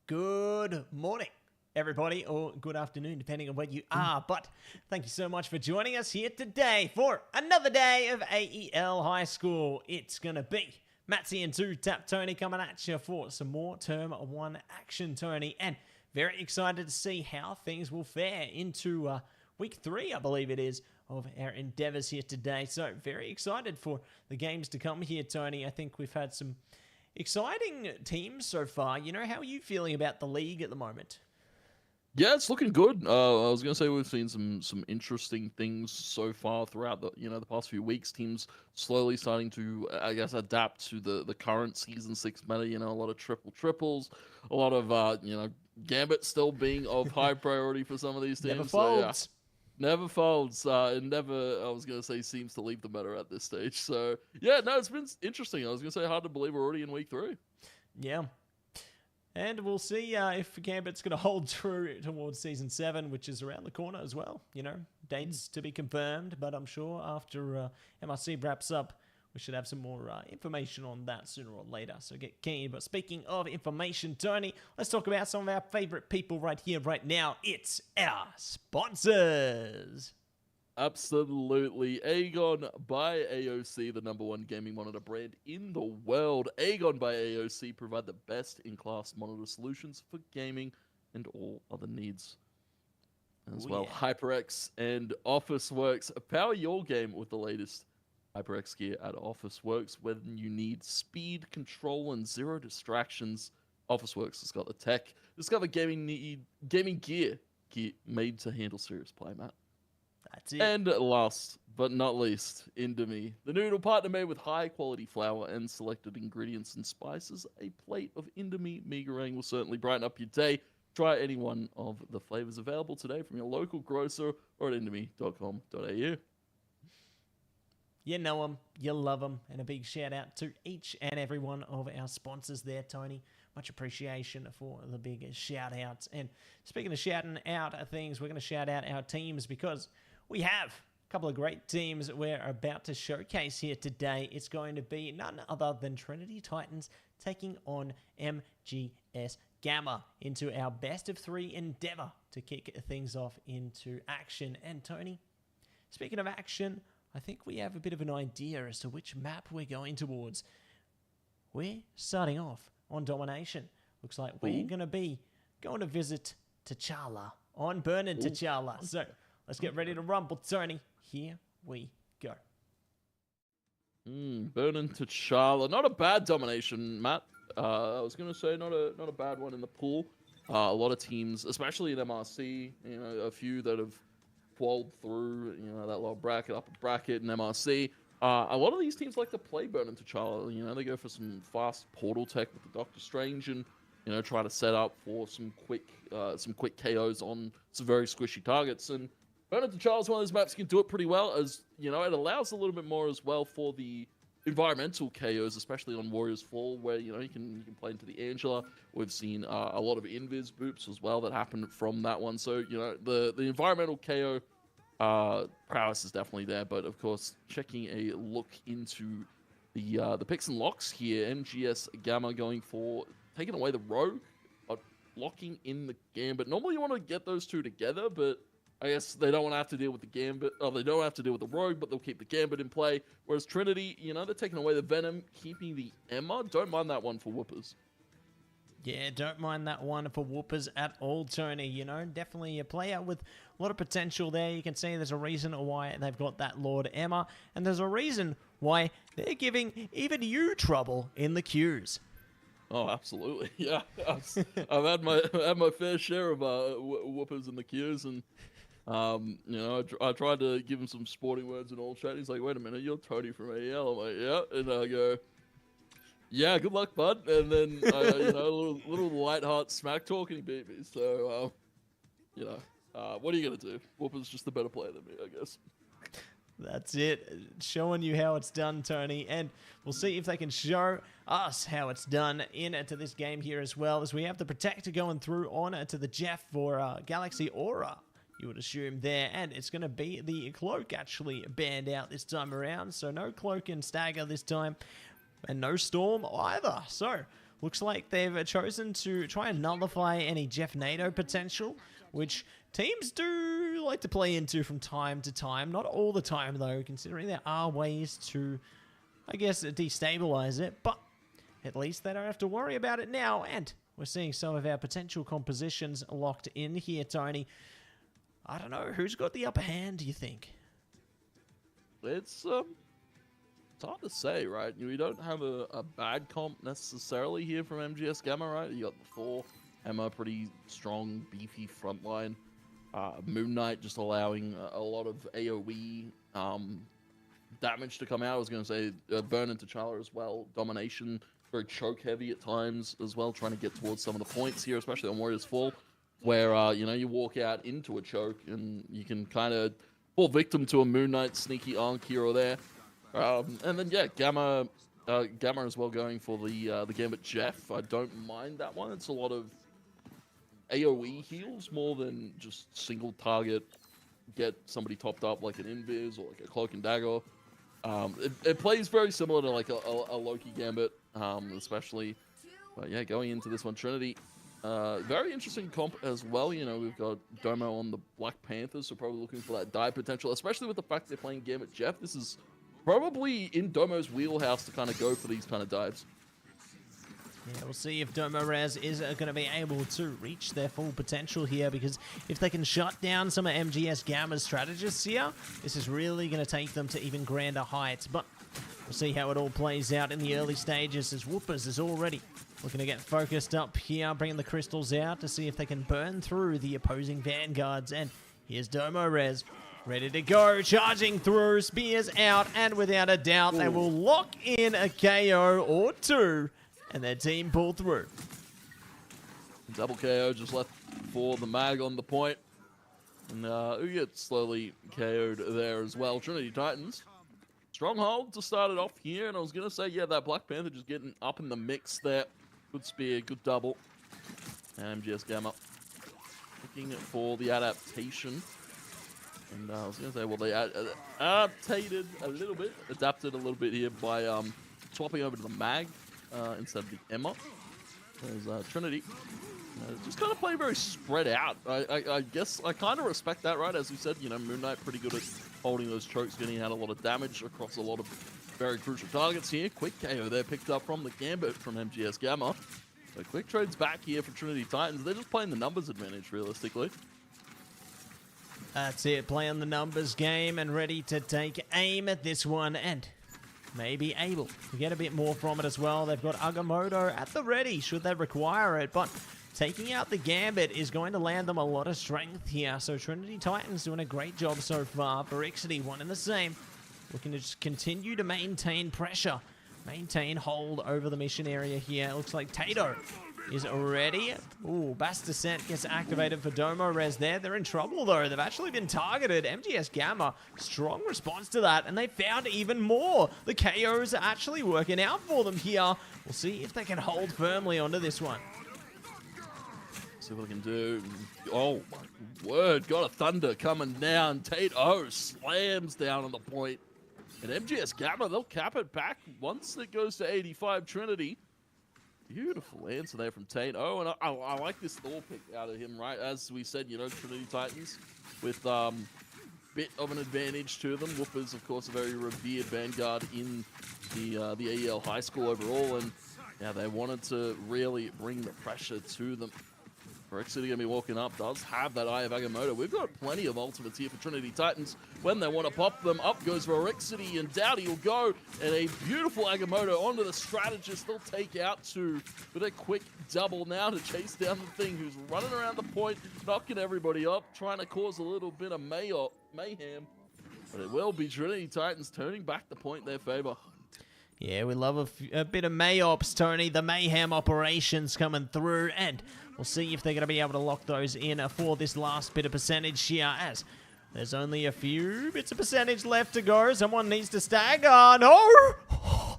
Good morning, everybody, or good afternoon, depending on where you are. But thank you so much for joining us here today for another day of AEL High School. It's going to be Mattse and TwoTapTony coming at you for some more Term 1 action, Tony. And very excited to see how things will fare into week 3, I believe it is, of our endeavors here today. So very excited for the games to come here, Tony. I think we've had some exciting teams so far. You know, how are you feeling about the league at the moment? Yeah, it's looking good. I was gonna say we've seen some interesting things so far throughout the past few weeks. Teams slowly starting to, I guess, adapt to the current season 6 meta. You know, a lot of triples, a lot of Gambit still being of high priority for some of these teams. Never folds. So, yeah. Never folds, and never, I was going to say, seems to leave the meta at this stage. So, yeah, no, it's been interesting. I was going to say, hard to believe we're already in week 3. Yeah. And we'll see if Gambit's going to hold true towards Season 7, which is around the corner as well. You know, dates to be confirmed, but I'm sure after MRC wraps up, we should have some more information on that sooner or later, so get keen. But speaking of information, Tony, let's talk about some of our favorite people right here, right now. It's our sponsors. Absolutely. AGON by AOC, the #1 gaming monitor brand in the world. AGON by AOC provide the best-in-class monitor solutions for gaming and all other needs. As well, HyperX and Officeworks power your game with the latest HyperX gear at Officeworks. When you need speed, control, and zero distractions, Officeworks has got the tech. Discover gaming gear made to handle serious play, Matt. That's it. And last but not least, Indomie, the noodle partner made with high-quality flour and selected ingredients and spices. A plate of Indomie meagering will certainly brighten up your day. Try any one of the flavors available today from your local grocer or at indomie.com.au. You know them, you love them, and a big shout out to each and every one of our sponsors there, Tony. Much appreciation for the big shout outs. And speaking of shouting out things, we're going to shout out our teams because we have a couple of great teams we're about to showcase here today. It's going to be none other than Trinity Titans taking on MGS Gamma into our best of 3 endeavor to kick things off into action. And Tony, speaking of action, I think we have a bit of an idea as to which map we're going towards. We're starting off on Domination. Looks like we're going to be going to visit T'Challa on Burning T'Challa. So let's get ready to rumble, Tony. Here we go. Burning T'Challa. Not a bad Domination, Matt. I was going to say not a bad one in the pool. A lot of teams, especially in MRC, you know, a few that have qualled through, you know, that lower bracket, upper bracket, and MRC. A lot of these teams like to play Burning T'Challa. You know, they go for some fast portal tech with the Doctor Strange and, you know, try to set up for some quick KOs on some very squishy targets. And Burning T'Challa is one of those maps that can do it pretty well, as, you know, it allows a little bit more as well for the environmental KOs, especially on Warriors Fall, where, you know, you can play into the Angela. We've seen a lot of invis boops as well that happen from that one. So, you know, the environmental KO prowess is definitely there. But of course, checking a look into the picks and locks here, MGS Gamma going for taking away the rogue, but locking in the Gambit. Normally you want to get those two together, but I guess they don't want to have to deal with the Gambit. Oh, they don't have to deal with the Rogue, but they'll keep the Gambit in play. Whereas Trinity, you know, they're taking away the Venom, keeping the Emma. Don't mind that one for Whoopers. Yeah, don't mind that one for Whoopers at all, Tony. You know, definitely a player with a lot of potential there. You can see there's a reason why they've got that Lord Emma, and there's a reason why they're giving even you trouble in the queues. Oh, absolutely. Yeah, I've had my fair share of Whoopers in the queues, and you know, I tried to give him some sporting words and all chat. He's like, "Wait a minute, you're Tony from AEL." I'm like, "Yeah," and I go, "Yeah, good luck, bud." And then you know, a little light heart smack talk, and he beat me. So you know, what are you gonna do? Whooper's just a better player than me, I guess. That's it. Showing you how it's done, Tony. And we'll see if they can show us how it's done into this game here as well, as we have the Protector going through on to the Jeff for Galaxy Aura, you would assume there. And it's going to be the Cloak actually banned out this time around. So no Cloak and Stagger this time. And no Storm either. So looks like they've chosen to try and nullify any Jeff NATO potential, which teams do like to play into from time to time. Not all the time, though, considering there are ways to, I guess, destabilize it. But at least they don't have to worry about it now. And we're seeing some of our potential compositions locked in here, Tony. I don't know. Who's got the upper hand, do you think? It's hard to say, right? We don't have a bad comp necessarily here from MGS Gamma, right? You got the 4 Emma, pretty strong, beefy frontline. Moon Knight just allowing a lot of AoE damage to come out. I was going to say Burn and T'Challa as well. Domination, very choke heavy at times as well, trying to get towards some of the points here, especially on Warriors Fall, where you walk out into a choke and you can kind of fall victim to a Moon Knight sneaky arc here or there. And then yeah, Gamma as well going for the Gambit Jeff. I don't mind that one. It's a lot of AoE heals more than just single target, get somebody topped up like an Invis or like a Cloak and Dagger. It plays very similar to like a Loki Gambit, especially. But yeah, going into this one, Trinity, very interesting comp as well. We've got Domo on the Black Panthers, so probably looking for that dive potential, especially with the fact they're playing Gambit Jeff. This is probably in Domo's wheelhouse to kind of go for these kind of dives. Yeah, we'll see if Domo Raz is going to be able to reach their full potential here, because if they can shut down some of MGS Gamma's strategists here, this is really going to take them to even grander heights. But we'll see how it all plays out in the early stages, as Whoopers is already looking to get focused up here, bringing the crystals out to see if they can burn through the opposing vanguards. And here's Domo Raz, ready to go, charging through, spears out, and without a doubt, they will lock in a KO or two. And their team pulled through. Double KO just left for the mag on the point. And who gets slowly KO'd there as well. Trinity Titans. Stronghold to start it off here. And I was going to say, yeah, that Black Panther just getting up in the mix there. Good spear, good double. And MGS Gamma looking for the adaptation. And I was going to say, well, they adapted a little bit here by swapping over to the mag. Instead of the Emma. There's Trinity. Just kind of play very spread out. I guess I kind of respect that, right? As we said, Moon Knight pretty good at holding those chokes, getting out a lot of damage across a lot of very crucial targets here. Quick KO there picked up from the Gambit from MGS Gamma. So quick trades back here for Trinity Titans. They're just playing the numbers advantage, realistically. That's it. Play on the numbers game and ready to take aim at this one. And maybe able to get a bit more from it as well. They've got Agamotto at the ready should they require it, but taking out the Gambit is going to land them a lot of strength here. So Trinity Titans doing a great job so far. Barixity, one and the same. Looking to just continue to maintain pressure, maintain hold over the mission area here. It looks like Tato is ready. Ooh, Bass Descent gets activated for Domo Res there. They're in trouble, though. They've actually been targeted. MGS Gamma, strong response to that, and they found even more. The KOs are actually working out for them here. We'll see if they can hold firmly onto this one. See what they can do. Oh, my word. Got a thunder coming down. Tato slams down on the point. And MGS Gamma, they'll cap it back once it goes to 85 Trinity. Beautiful answer there from Tate. Oh, and I like this Thor pick out of him, right? As we said, Trinity Titans with bit of an advantage to them. Whoopers, of course, a very revered vanguard in the AEL High School overall, and yeah, they wanted to really bring the pressure to them. Barixity going to be walking up, does have that Eye of Agamotto. We've got plenty of ultimates here for Trinity Titans. When they want to pop them, up goes Barixity, and Dowdy will go, and a beautiful Agamotto onto the strategist. They'll take out two with a quick double now to chase down the thing who's running around the point, knocking everybody up, trying to cause a little bit of mayhem. But it will be Trinity Titans turning back the point in their favor. Yeah, we love a bit of Mayops, Tony. The mayhem operations coming through, and we'll see if they're going to be able to lock those in for this last bit of percentage here, as there's only a few bits of percentage left to go. Someone needs to stagger. No!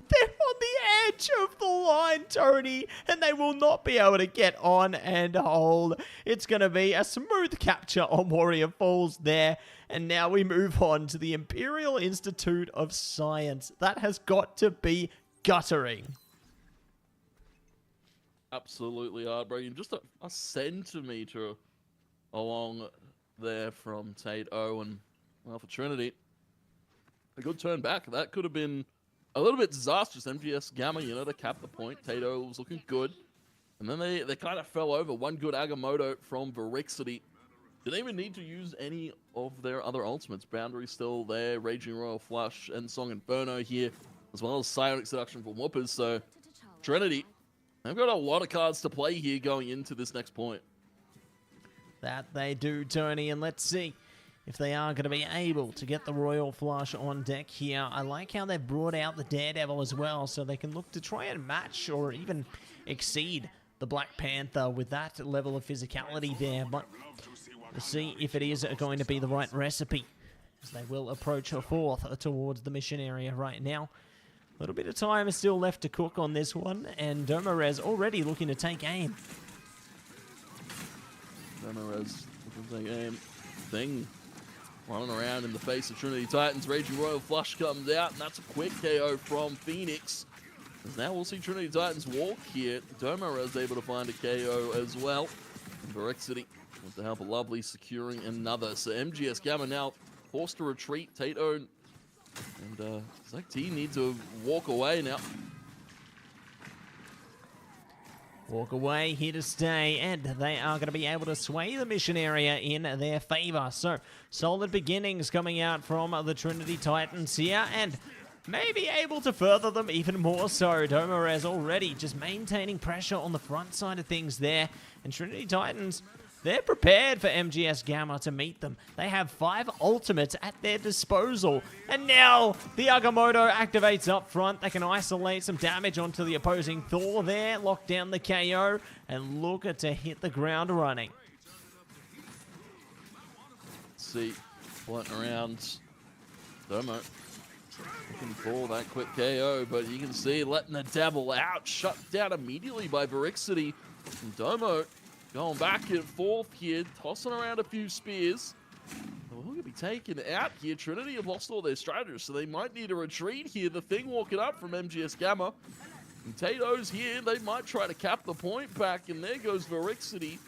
They're on the edge of the line, Tony, and they will not be able to get on and hold. It's going to be a smooth capture on Warrior Falls there. And now we move on to the Imperial Institute of Science. That has got to be guttering. absolutely heartbreaking. Just a centimeter along there from TateO, and well, for Trinity, a good turn back. That could have been a little bit disastrous. MGS Gamma, you know, to cap the point. TateO was looking good, and then they kind of fell over. One good Agamotto from Verixity. Didn't even need to use any of their other ultimates. Boundary still there, Raging Royal Flush, and Song Inferno here, as well as Psionic Seduction from Whoopers. So Trinity, they've got a lot of cards to play here going into this next point. That they do, Tony, and let's see if they are going to be able to get the Royal Flush on deck here. I like how they've brought out the Daredevil as well, so they can look to try and match or even exceed the Black Panther with that level of physicality there. But we'll see if it is going to be the right recipe, as they will approach a fourth towards the mission area right now. A little bit of time is still left to cook on this one, and Domarez already looking to take aim. Domarez looking to take aim. Thing running around in the face of Trinity Titans. Raging Royal Flush comes out, and that's a quick KO from Phoenix. As now we'll see Trinity Titans walk here. Domarez able to find a KO as well. And Verixity, with the help of Lovely, securing another. So MGS Gamma now forced to retreat. TateO and ZT need to walk away now. Walk away, here to stay, and they are going to be able to sway the mission area in their favor. So, solid beginnings coming out from the Trinity Titans here, and maybe able to further them even more so. Domarez already just maintaining pressure on the front side of things there, and Trinity Titans, they're prepared for MGS Gamma to meet them. They have 5 ultimates at their disposal. And now the Agamotto activates up front. They can isolate some damage onto the opposing Thor there, lock down the KO, and look to hit the ground running. Let's see, floating around. Domo looking for that quick KO, but you can see letting the Devil out. Shut down immediately by Verixity. And Domo going back and forth here, tossing around a few spears. They're going to be taken out here. Trinity have lost all their strategists, so they might need a retreat here. The Thing walking up from MGS Gamma. And TateO's here. They might try to cap the point back, and there goes Verixity.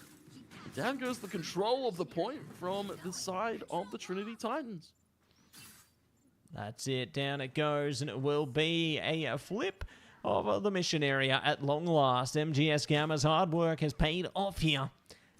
Down goes the control of the point from the side of the Trinity Titans. That's it. Down it goes, and it will be a flip of the mission area at long last. MGS Gamma's hard work has paid off here,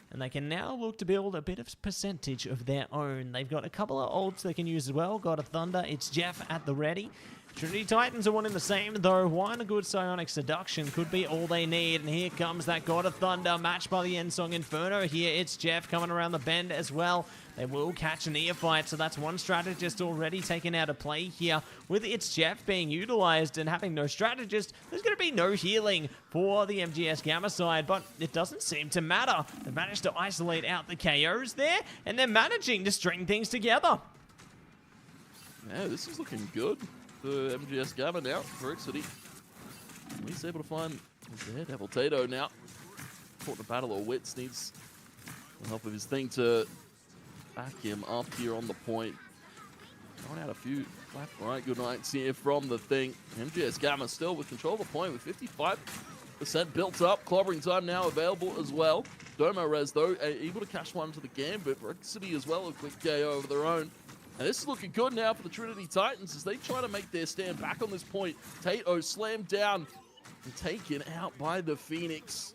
and they can now look to build a bit of percentage of their own. They've got a couple of ults they can use as well. God of Thunder, it's Jeff at the ready. Trinity Titans are wanting the same, though. One good Psionic Seduction could be all they need. And here comes that God of Thunder, matched by the End Song Inferno. Here it's Jeff coming around the bend as well. They will catch a neophyte, so that's one strategist already taken out of play here. With It's Jeff being utilized and having no strategist, there's going to be no healing for the MGS Gamma side, but it doesn't seem to matter. They've managed to isolate out the KOs there, and they're managing to string things together. Yeah, this is looking good for MGS Gamma now. Verixity at least able to find the Daredevil. TateO now caught in a battle of wits, needs the help of his Thing to back him up here on the point. Throwing out a few left, right, good nights here from the Thing. MGS Gamma still with control of the point with 55% built up. Clobbering time now available as well. Domarez though able to cash one to the Gambit. Verixity as well, a quick KO over their own. And this is looking good now for the Trinity Titans as they try to make their stand back on this point. TateO slammed down and taken out by the Phoenix.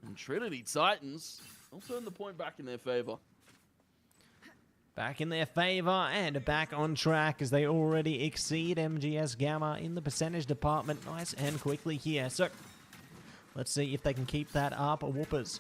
And Trinity Titans, they'll turn the point back in their favor. Back in their favor and back on track as they already exceed MGS Gamma in the percentage department nice and quickly here. So let's see if they can keep that up. Whoopers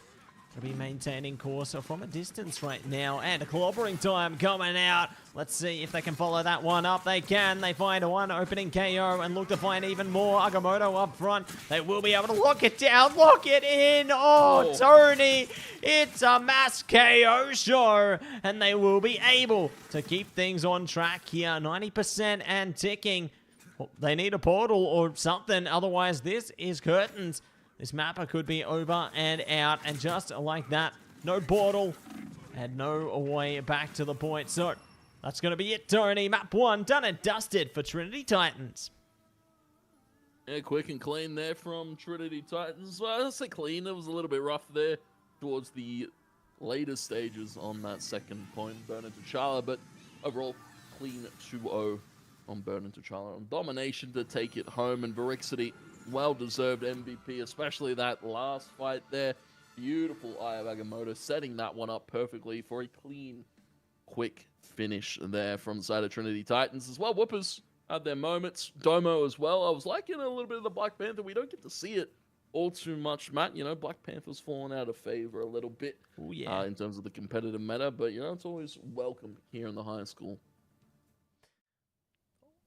will be maintaining course from a distance right now, and a clobbering time coming out. Let's see if they can follow that one up. They can. They find one opening KO and look to find even more. Agamotto up front. They will be able to lock it down, lock it in. Oh, Tony, it's a mass KO show, and they will be able to keep things on track here. 90% and ticking. Well, they need a portal or something, otherwise this is curtains. This mapper could be over and out, and just like that, no portal and no way back to the point. So that's going to be it, Tony. Map 1 done and dusted for Trinity Titans. Yeah, quick and clean there from Trinity Titans. Well, I'll say clean. It was a little bit rough there towards the later stages on that second point, Burn into T'Challa, but overall, clean 2-0 on Burn into T'Challa. On domination to take it home, and Varixity, well-deserved MVP, especially that last fight there. Beautiful Eye of Agamotto, setting that one up perfectly for a clean, quick finish there from the side of Trinity Titans as well. Whoopers had their moments. Domo as well. I was liking a little bit of the Black Panther. We don't get to see it all too much, Matt. You know, Black Panther's fallen out of favor a little bit in terms of the competitive meta, but, you know, it's always welcome here in the high school.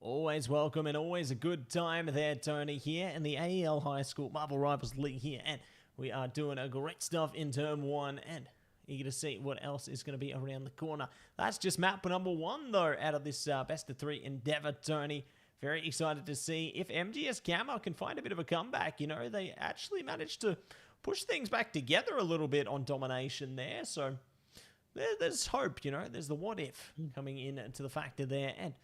Always welcome and always a good time there, Tony, here in the AEL High School Marvel Rivals League here, and we are doing a great stuff in Term 1, and eager to see what else is going to be around the corner. That's just map number 1, though, out of this best of 3 endeavor, Tony. Very excited to see if MGS Camo can find a bit of a comeback. You know, they actually managed to push things back together a little bit on domination there. So there's hope, you know. There's the what if coming in to the factor there. And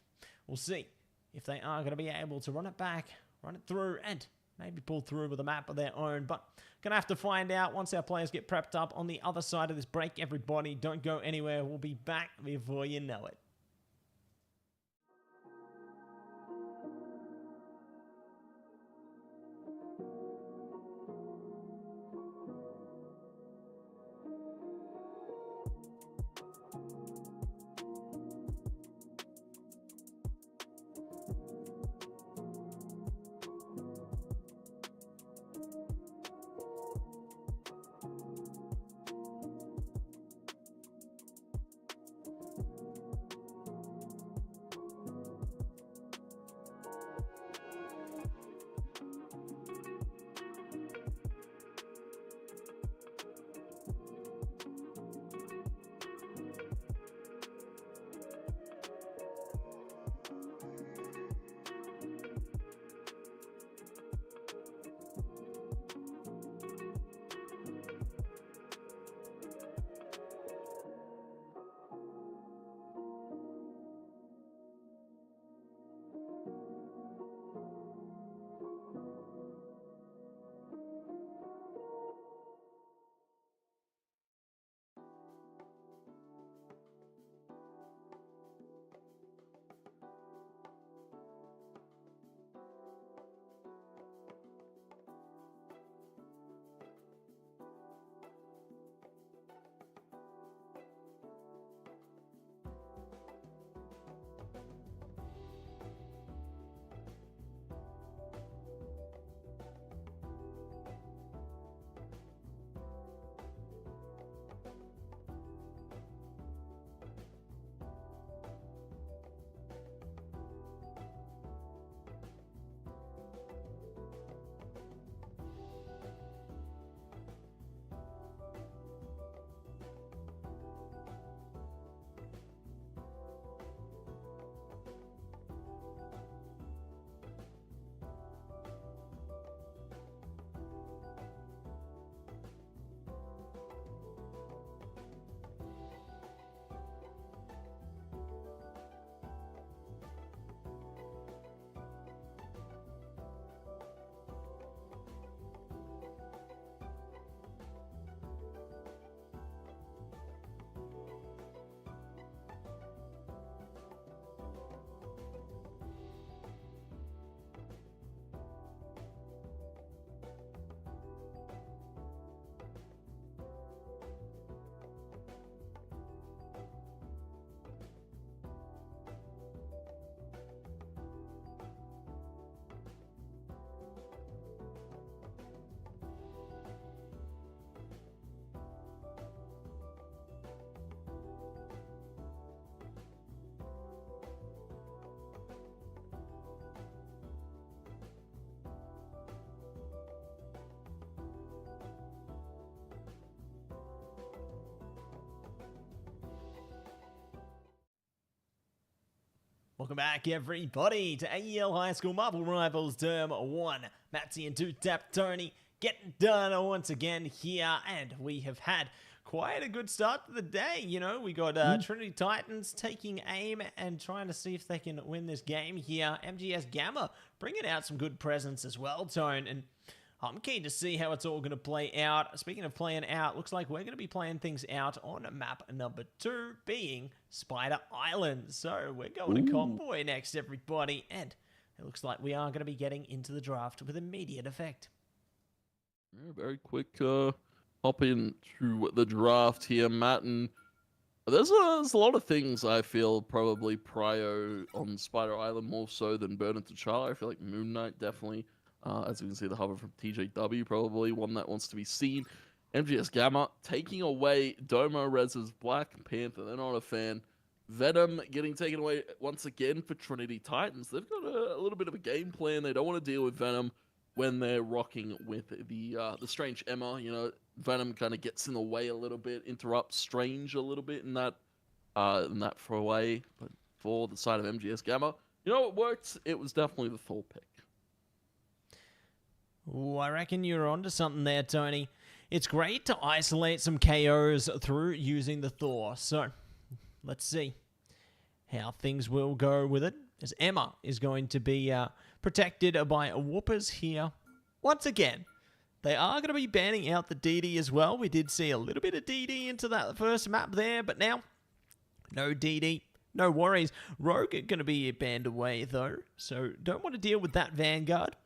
we'll see if they are going to be able to run it back, run it through, and maybe pull through with a map of their own. But going to have to find out once our players get prepped up on the other side of this break. Everybody, don't go anywhere. We'll be back before you know it. Welcome back, everybody, to AEL High School Marvel Rivals Term 1. Mattse and TwoTapTony getting done once again here, and we have had quite a good start to the day. You know, we got Trinity Titans taking aim and trying to see if they can win this game here. MGS Gamma bringing out some good presence as well, Tone, and I'm keen to see how it's all going to play out. Speaking of playing out, looks like we're going to be playing things out on map number 2, being Spider Island. So we're going to Convoy next, everybody, and it looks like we are going to be getting into the draft with immediate effect. Yeah, very quick hop into the draft here, Matt, and there's a lot of things I feel probably prio on Spider Island more so than Burn Into Charlie. I feel like Moon Knight definitely, as you can see the hover from TJW, probably one that wants to be seen. MGS Gamma taking away Domo Rez's Black Panther. They're not a fan. Venom getting taken away once again for Trinity Titans. They've got a little bit of a game plan. They don't want to deal with Venom when they're rocking with the Strange Emma. You know, Venom kind of gets in the way a little bit, interrupts Strange a little bit in that throwaway. But for the side of MGS Gamma, you know, it worked. It was definitely the Thor pick. Ooh, I reckon you're onto something there, Tony. It's great to isolate some KOs through using the Thor. So let's see how things will go with it, as Emma is going to be protected by Whoopers here. Once again, they are going to be banning out the DD as well. We did see a little bit of DD into that first map there, but now no DD, no worries. Rogue are going to be banned away though, so don't want to deal with that Vanguard.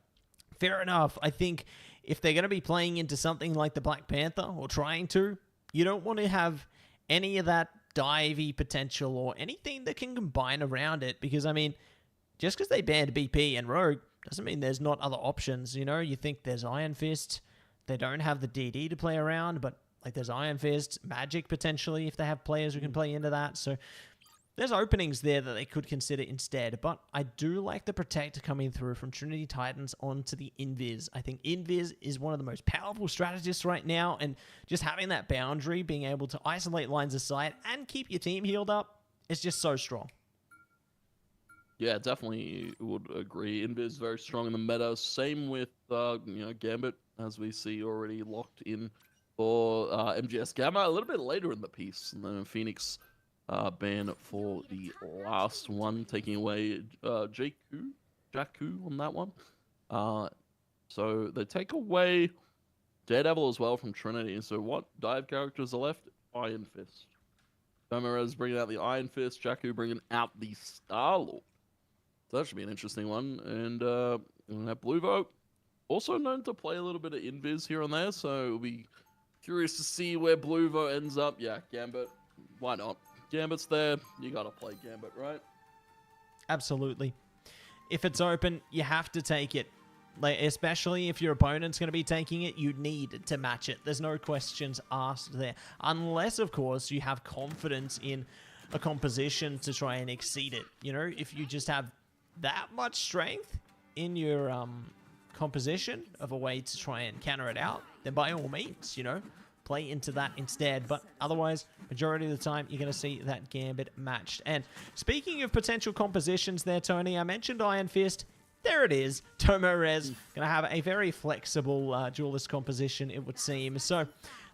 Fair enough. I think if they're going to be playing into something like the Black Panther, or trying to, you don't want to have any of that divey potential or anything that can combine around it, because I mean, just because they banned BP and Rogue doesn't mean there's not other options. You know, you think there's Iron Fist, they don't have the DD to play around, but like there's Iron Fist, Magic potentially if they have players who can play into that. So there's openings there that they could consider instead, but I do like the Protect coming through from Trinity Titans onto the Invis. I think Invis is one of the most powerful strategists right now, and just having that boundary, being able to isolate lines of sight and keep your team healed up is just so strong. Yeah, definitely would agree. Invis very strong in the meta. Same with Gambit, as we see already locked in for MGS Gamma a little bit later in the piece, and then Phoenix ban for the last one, taking away Jakku on that one. So they take away Daredevil as well from Trinity. So what dive characters are left? Iron Fist. Domerez bringing out the Iron Fist. Jakku bringing out the Star-Lord. So that should be an interesting one. And that Bluevo, also known to play a little bit of Invis here and there. So we'll be curious to see where Bluevo ends up. Yeah, Gambit. Why not? Gambit's there, you gotta play Gambit, right? Absolutely. If it's open, you have to take it. Like, especially if your opponent's going to be taking it, you need to match it. There's no questions asked there. Unless, of course, you have confidence in a composition to try and exceed it. You know, if you just have that much strength in your composition of a way to try and counter it out, then by all means, you know, play into that instead. But otherwise, majority of the time, you're going to see that Gambit matched. And speaking of potential compositions there, Tony, I mentioned Iron Fist. There it is. Tomorez going to have a very flexible duelist composition, it would seem. So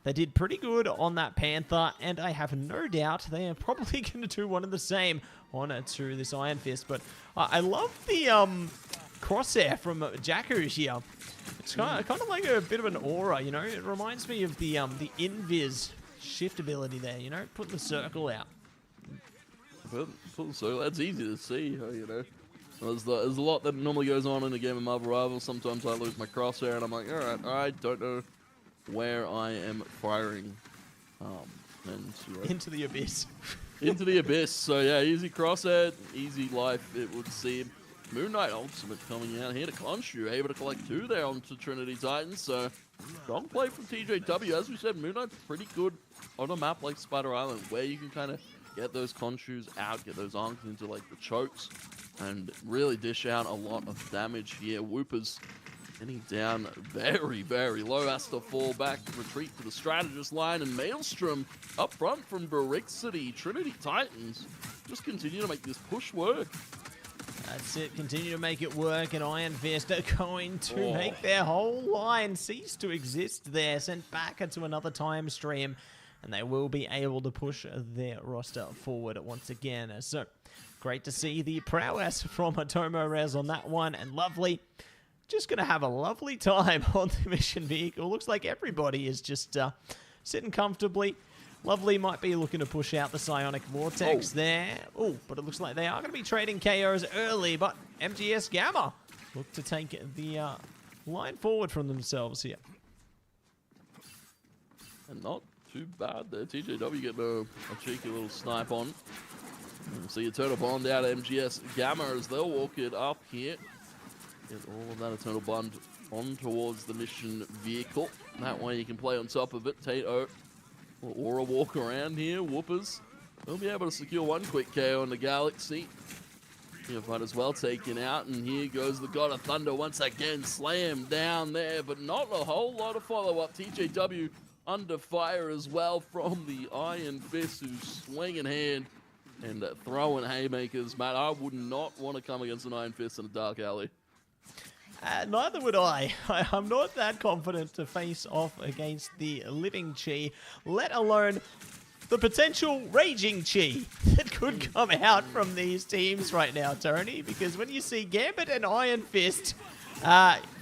they did pretty good on that Panther, and I have no doubt they are probably going to do one of the same on to this Iron Fist. But I love the crosshair from Jakku here. It's kind of like a bit of an aura, you know. It reminds me of the Invis shift ability there, you know, putting the circle out. So that's easy to see, you know. There's a lot that normally goes on in a game of Marvel Rivals. Sometimes I lose my crosshair and I'm like, all right, I don't know where I am firing. Into the abyss. Into the abyss. So yeah, easy crosshair, easy life, it would seem. Moon Knight Ultimate coming out here to Khonshu, able to collect 2 there onto Trinity Titans. So strong play from TJW. As we said, Moon Knight's pretty good on a map like Spider Island, where you can kind of get those Khonshus out, get those arms into like the chokes, and really dish out a lot of damage here. Whoopers getting down very, very low. Has to fall back, retreat to the strategist line, and Maelstrom up front from Barrick City. Trinity Titans just continue to make this push work. That's it. Continue to make it work, and Iron Fist are going to make their whole line cease to exist there. Sent back into another time stream, and they will be able to push their roster forward once again. So, great to see the prowess from Tomorez on that one, and Lovely just going to have a lovely time on the mission vehicle. Looks like everybody is just sitting comfortably. Lovely might be looking to push out the Psionic Vortex there. Oh, but it looks like they are going to be trading KOs early, but MGS Gamma look to take the line forward from themselves here. And not too bad there. TJW getting a cheeky little snipe on. And see Eternal Bond out of MGS Gamma as they'll walk it up here. Get all of that Eternal Bond on towards the mission vehicle. That way you can play on top of it. Tato or a walk around here. Whoopers will be able to secure one quick KO in the Galaxy. You might as well taken out, and here goes the God of Thunder once again. Slam down there, but not a whole lot of follow-up. TJW under fire as well from the Iron Fist, who's swinging hand and throwing haymakers. Matt, I would not want to come against an Iron Fist in a dark alley. Neither would I. I'm not that confident to face off against the Living Chi, let alone the potential Raging Chi that could come out from these teams right now, Tony, because when you see Gambit and Iron Fist,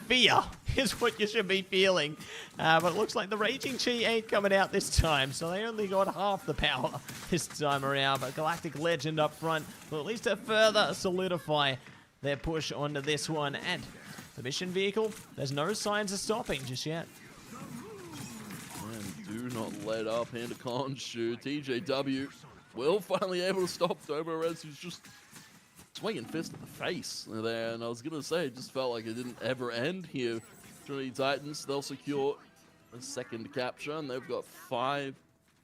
fear is what you should be feeling. But it looks like the Raging Chi ain't coming out this time, so they only got half the power this time around. But Galactic Legend up front will at least further solidify their push onto this one. And the mission vehicle, there's no signs of stopping just yet. And do not let up, hand of Khonshu. TJW will finally able to stop Tomorez, who's just swinging fist in the face there. And I was going to say, it just felt like it didn't ever end here. Trinity Titans, they'll secure a second capture, and they've got 5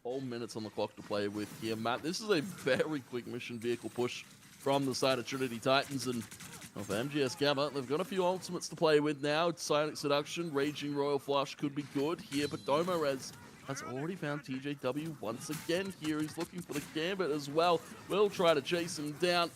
whole minutes on the clock to play with here. Matt, this is a very quick mission vehicle push from the side of Trinity Titans, and for MGS Gamma, they've got a few ultimates to play with now. Silent Seduction, Raging Royal Flush could be good here, but Tomorez has already found TJW once again here. He's looking for the Gambit as well. Will try to chase him down.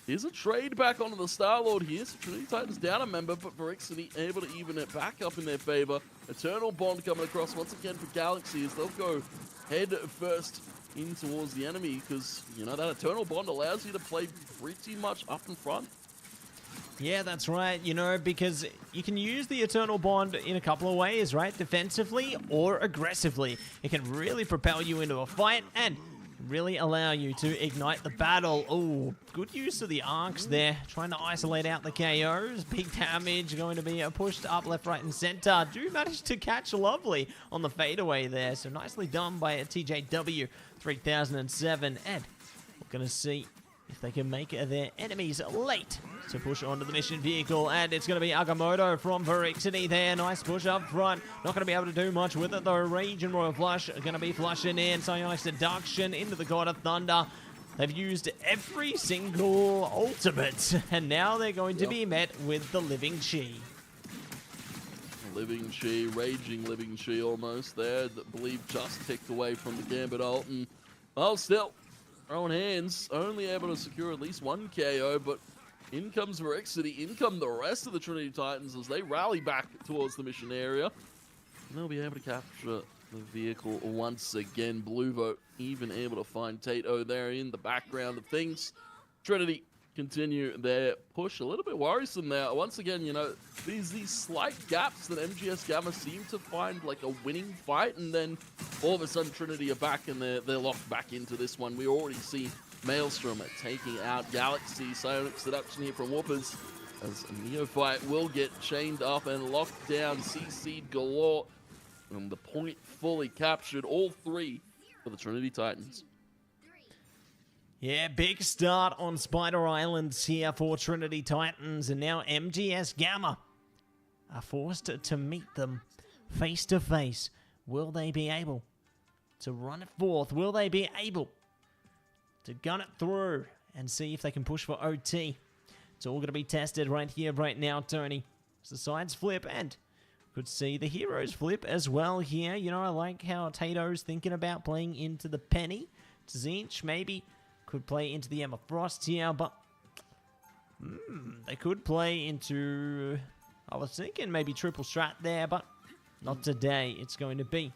Here's a trade back onto the Star-Lord here. So Trinity Titans down a member, but Verixity able to even it back up in their favor. Eternal Bond coming across once again for Galaxy as they'll go head first in towards the enemy, because, you know, that Eternal Bond allows you to play pretty much up in front. Yeah, that's right, you know, because you can use the Eternal Bond in a couple of ways, right? Defensively or aggressively. It can really propel you into a fight and really allow you to ignite the battle. Oh, good use of the arcs there, trying to isolate out the KOs. Big damage going to be pushed up left, right, and center. Do manage to catch Lovely on the fadeaway there, so nicely done by TJW 3007. And we're going to see if they can make their enemies late to push onto the mission vehicle. And it's going to be Agamotto from Verixity there. Nice push up front. Not going to be able to do much with it though. Rage and Royal Flush are going to be flushing in. Psionic Seduction into the God of Thunder. They've used every single ultimate, and now they're going to be met with the Living Chi. Living Chi, Raging Living Chi almost there. That believe just ticked away from the Gambit ult. And, well, still throwing hands, only able to secure at least one KO, but in comes Verixity, in come the rest of the Trinity Titans as they rally back towards the mission area. And they'll be able to capture the vehicle once again. Blue Vote even able to find Tato there in the background of things. Trinity continue their push. A little bit worrisome there. Once again, you know, these slight gaps that MGS Gamma seem to find like a winning fight, and then all of a sudden Trinity are back and they're locked back into this one. We already see Maelstrom taking out Galaxy. Psionic Seduction here from Whoopers as Neophyte will get chained up and locked down. CC'd galore. And the point fully captured. All 3 for the Trinity Titans. Yeah, big start on Spider Islands here for Trinity Titans, and now MGS Gamma are forced to meet them face to face. Will they be able to run it forth? Will they be able to gun it through and see if they can push for OT? It's all going to be tested right here, right now, Tony. As the sides flip, and could see the heroes flip as well here. You know, I like how Tato's thinking about playing into the Penny. Zinch maybe could play into the Emma Frost here, but They could play into... I was thinking maybe triple strat there, but not today. It's going to be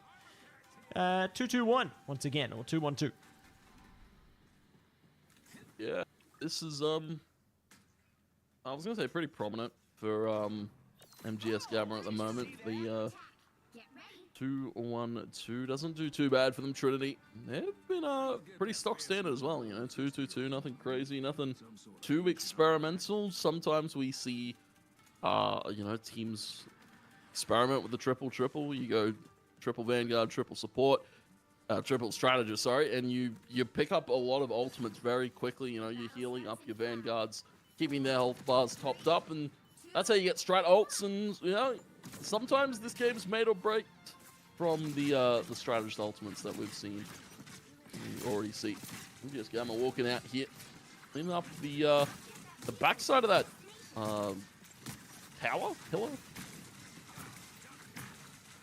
2-2-1 once again, or 2-1-2. Yeah, this is I was gonna say pretty prominent for MGS Gamma at the moment. The 2-1-2 doesn't do too bad for them. Trinity, they've been pretty stock standard as well. You know, 2-2-2, nothing crazy, nothing too experimental. Sometimes we see you know, teams experiment with the triple. You go triple Vanguard, triple support, triple strategist, sorry, and you pick up a lot of ultimates very quickly. You know, you're healing up your Vanguards, keeping their health bars topped up, and that's how you get strat ults. And you know, sometimes this game's made or break from the strategist ultimates that we've seen. You already see just Gamma walking out here, cleaning up the backside of that pillar.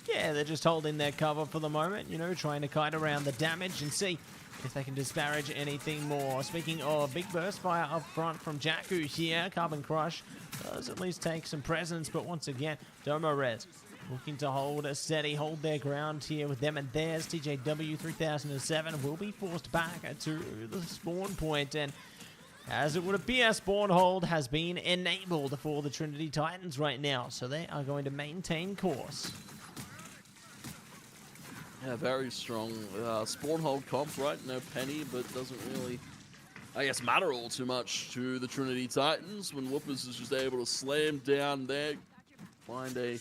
Yeah, they're just holding their cover for the moment, you know, trying to kite around the damage and see if they can disparage anything more. Speaking of big burst fire up front from Jakku here, Carbon Crush does at least take some presence, but once again, Domorez looking to hold a steady, hold their ground here with them and theirs. TJW 3007 will be forced back to the spawn point, and as it would appear, spawn hold has been enabled for the Trinity Titans right now, so they are going to maintain course. Yeah, very strong spawn hold comp, right? No penny, but doesn't really, I guess, matter all too much to the Trinity Titans when Whoopers is just able to slam down there, find a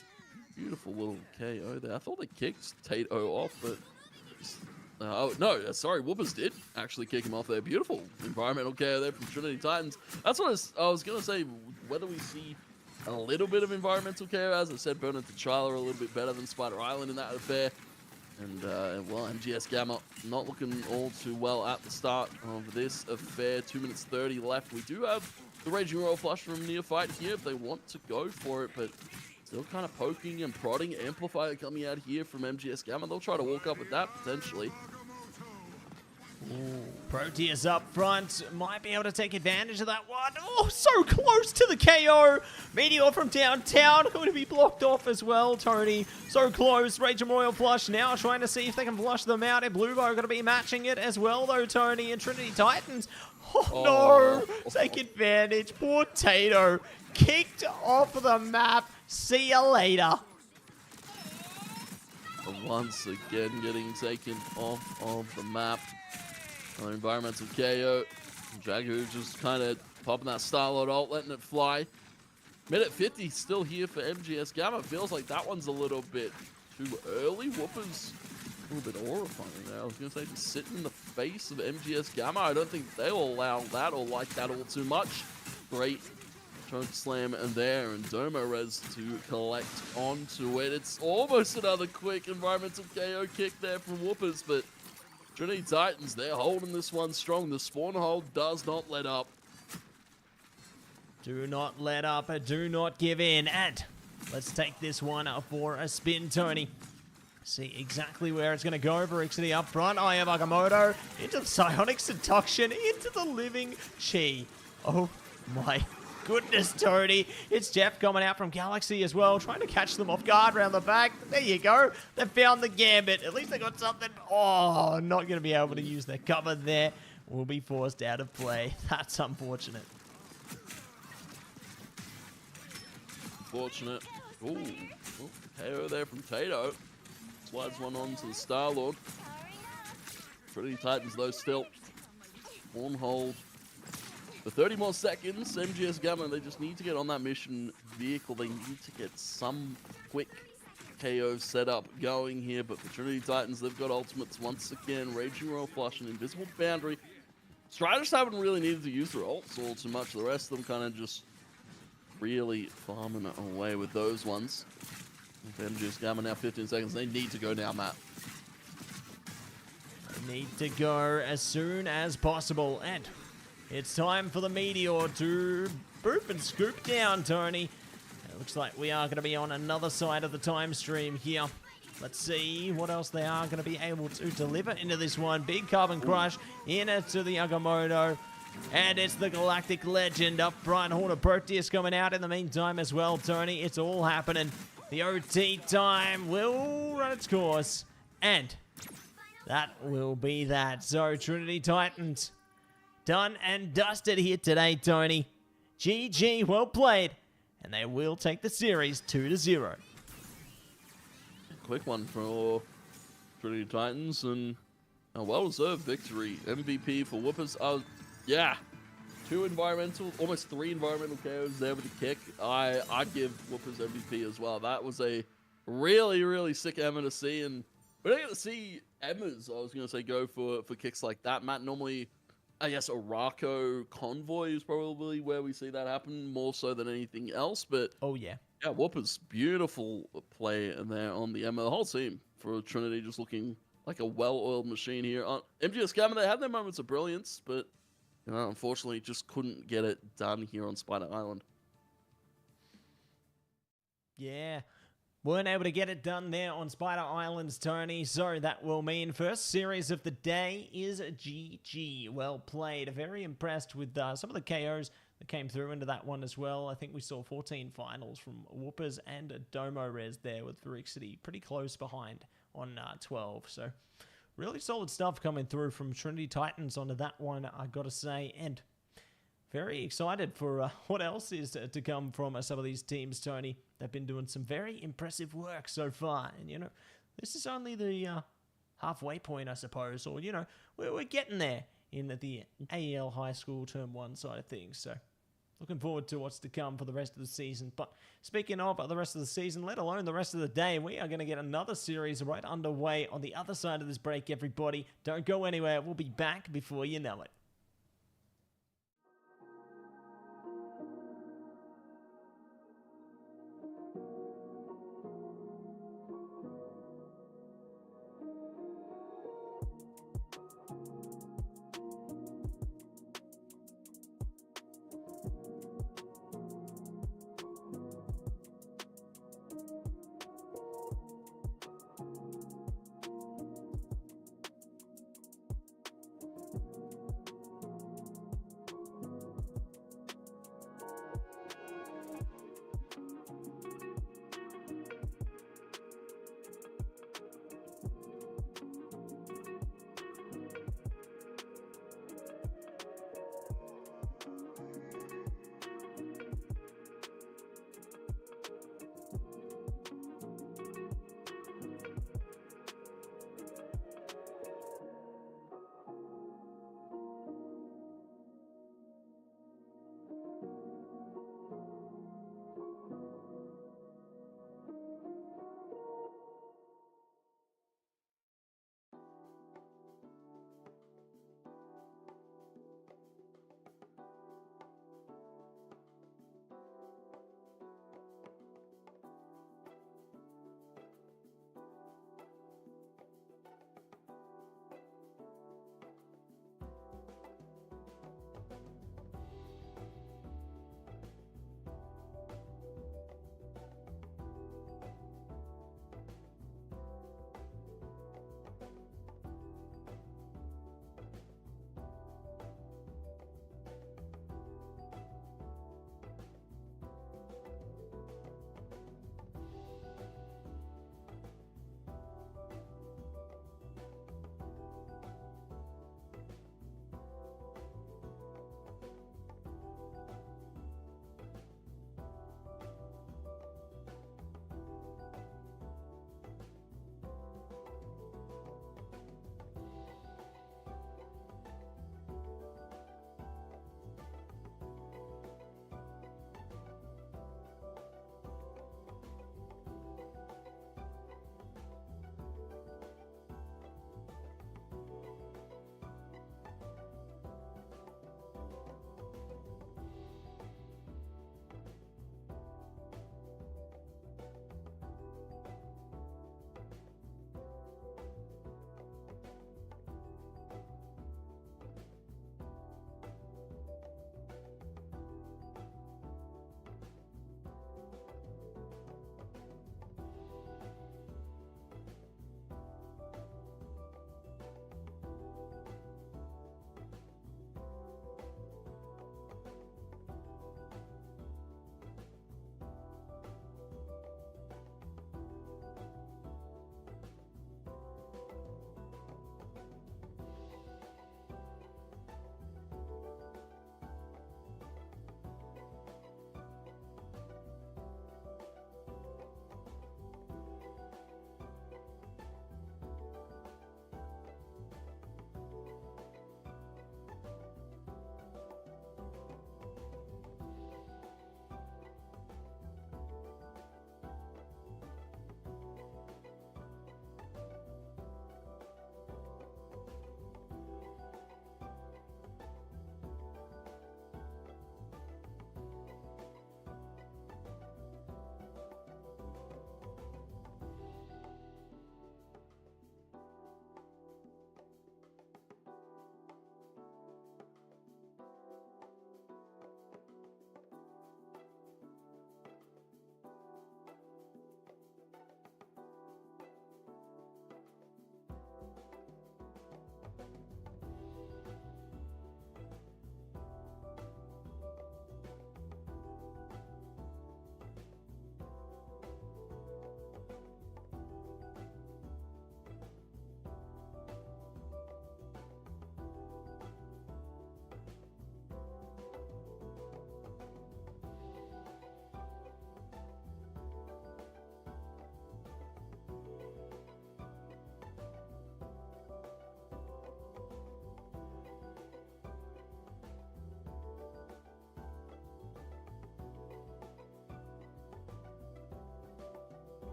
beautiful little KO there. I thought they kicked Tato off, but oh no, sorry, Whoopers did actually kick him off there. Beautiful environmental KO there from Trinity Titans. That's what I was gonna say. Whether we see a little bit of environmental KO, as I said, Bernard T'Challa a little bit better than Spider Island in that affair. And, well, MGS Gamma not looking all too well at the start of this affair. 2 minutes 30 left. We do have the Raging Royal Flush from Neophyte here if they want to go for it, but still kind of poking and prodding. Amplifier coming out here from MGS Gamma. They'll try to walk up with that, potentially. Ooh, Proteus up front, might be able to take advantage of that one. Oh, so close to the KO. Meteor from downtown going to be blocked off as well, Tony. So close. Raging Royal Flush now trying to see if they can flush them out. And Bluevo going to be matching it as well, though, Tony. And Trinity Titans, oh no, take advantage. Poor Tato, kicked off the map. See you later. Once again getting taken off of the map. Another environmental KO. Jakku just kind of popping that Starlord ult, letting it fly. Minute 50 still here for MGS Gamma. Feels like that one's a little bit too early. Whoopers a little bit horrifying there. I was going to say, just sitting in the face of MGS Gamma. I don't think they'll allow that or like that all too much. Great choke slam and there, and Domorez to collect onto it. It's almost another quick environmental KO kick there from Whoopers, but Trinity Titans, they're holding this one strong. The spawn hold does not let up. Do not let up, do not give in. And let's take this one for a spin, Tony. See exactly where it's going to go. Varixity up front. I have Agamotto into the Psionic Seduction, into the Living Chi. Oh my goodness, Tony. It's Jeff coming out from Galaxy as well, trying to catch them off guard around the back. There you go. They found the gambit. At least they got something. Oh, not going to be able to use their cover there. Will be forced out of play. That's unfortunate. Unfortunate. Ooh. KO there from Tato. Slides one on to the Starlord. Trinity Titans, though, still on hold. For 30 more seconds, MGS Gamma, they just need to get on that mission vehicle. They need to get some quick KO setup going here. But for Trinity Titans, they've got ultimates once again. Raging Royal Flush and Invisible Boundary. Striders haven't really needed to use their ults all too much. The rest of them kind of just really farming away with those ones. MGS Gamma now 15 seconds. They need to go now, Matt. They need to go as soon as possible. And it's time for the Meteor to boop and scoop down, Tony. It looks like we are going to be on another side of the time stream here. Let's see what else they are going to be able to deliver into this one. Big Carbon Crush into the Agamotto. And it's the Galactic Legend up front. OniPotence coming out in the meantime as well, Tony. It's all happening. The OT time will run its course. And that will be that. So Trinity Titans done and dusted here today, Tony. GG, well played. And they will take the series 2-0. Quick one for Trinity Titans and a well-deserved victory. MVP for Whoopers. Yeah, almost 3 environmental KOs there with the kick. I'd give Whoopers MVP as well. That was a really, really sick Emma to see, and we don't get to see Emmas, I was going to say, go for kicks like that. Matt, normally, I guess, Araco Convoy is probably where we see that happen more so than anything else, but... Oh, yeah. Yeah, Whoopers, beautiful play in there on the Emma. The whole team for Trinity just looking like a well-oiled machine here. MGS Gamma, they had their moments of brilliance, but unfortunately just couldn't get it done here on Spider Island. Yeah, weren't able to get it done there on Spider Islands, Tony. So that will mean first series of the day is GG. Well played. Very impressed with some of the KOs that came through into that one as well. I think we saw 14 finals from Whoopers and Domo Res there with Verixity pretty close behind on 12. So really solid stuff coming through from Trinity Titans onto that one, I gotta say. And very excited for what else is to come from some of these teams, Tony. They've been doing some very impressive work so far. And, this is only the halfway point, I suppose. Or, we're getting there in the AEL High School Term 1 side of things. So looking forward to what's to come for the rest of the season. But speaking of the rest of the season, let alone the rest of the day, we are going to get another series right underway on the other side of this break, everybody. Don't go anywhere. We'll be back before you know it.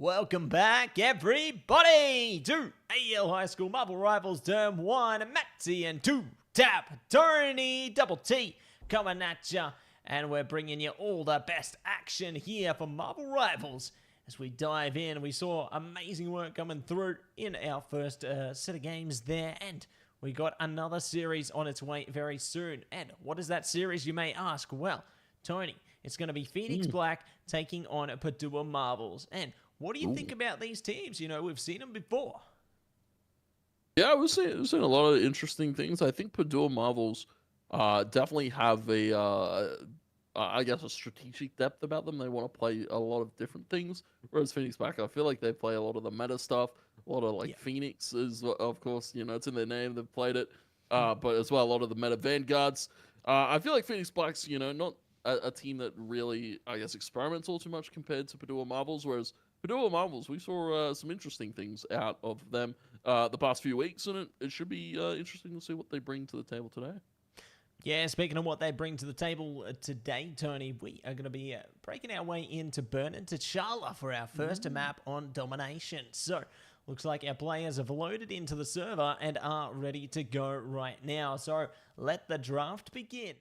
Welcome back, everybody, to AEL High School Marble Rivals Term 1. Mattse and TwoTapTony Double T coming at ya. And we're bringing you all the best action here for Marble Rivals. As we dive in, we saw amazing work coming through in our first set of games there. And we got another series on its way very soon. And what is that series, you may ask? Well, Tony, it's going to be Phoenix Black taking on Padua Marbles. And what do you think about these teams? You know, we've seen them before. Yeah, we've seen a lot of interesting things. I think Padua Marbles definitely have I guess a strategic depth about them. They want to play a lot of different things. Whereas Phoenix Black, I feel like they play a lot of the meta stuff. A lot of Phoenix is, of course, you know, it's in their name. They've played it, but as well a lot of the meta vanguards. I feel like Phoenix Black's, you know, not a team that really, I guess, experiments all too much compared to Padua Marbles. Whereas Padua Marbles, we saw some interesting things out of them the past few weeks, and it should be interesting to see what they bring to the table today. Yeah, speaking of what they bring to the table today, Tony, we are going to be breaking our way into Burn to T'Challa for our first map on Domination. So, looks like our players have loaded into the server and are ready to go right now. So, let the draft begin.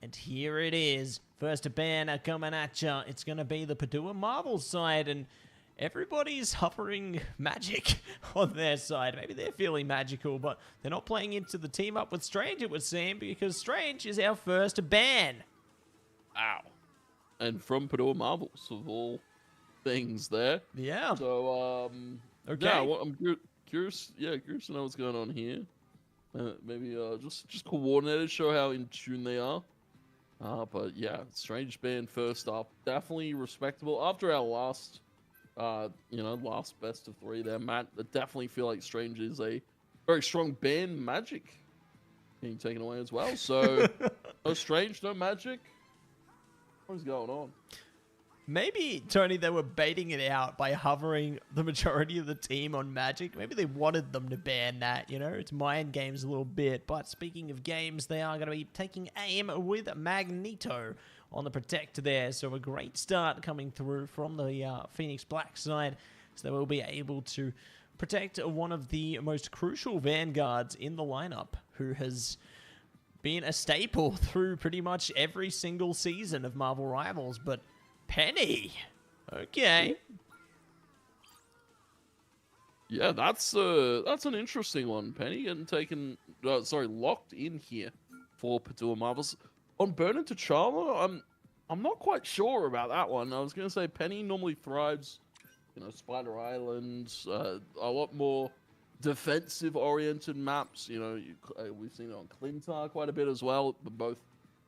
And here it is. First banner coming at ya. It's going to be the Padua Marbles side, and everybody's hovering magic on their side. Maybe they're feeling magical, but they're not playing into the team up with Strange, it would seem, because Strange is our first ban. Wow. And from Padua Marbles, of all things there. Yeah. So, okay. Yeah, well, I'm curious to know what's going on here. Maybe just coordinated, show how in tune they are. But yeah, Strange ban first up. Definitely respectable. After our last last best of 3 there, Matt, I definitely feel like Strange is a very strong ban. Magic being taken away as well. So, no Strange, no Magic. What is going on? Maybe, Tony, they were baiting it out by hovering the majority of the team on Magic. Maybe they wanted them to ban that, you know? It's mind games a little bit. But speaking of games, they are going to be taking aim with Magneto on the Protect there. So a great start coming through from the Phoenix Black side. So they will be able to protect one of the most crucial vanguards in the lineup, who has been a staple through pretty much every single season of Marvel Rivals. But Penny, okay. Yeah, that's an interesting one. Penny getting taken, locked in here for Padua Marbles. On Burn to T'Challa, I'm not quite sure about that one. I was gonna say Penny normally thrives, you know, Spider Island, a lot more defensive-oriented maps. You know, we've seen it on Clintar quite a bit as well, but both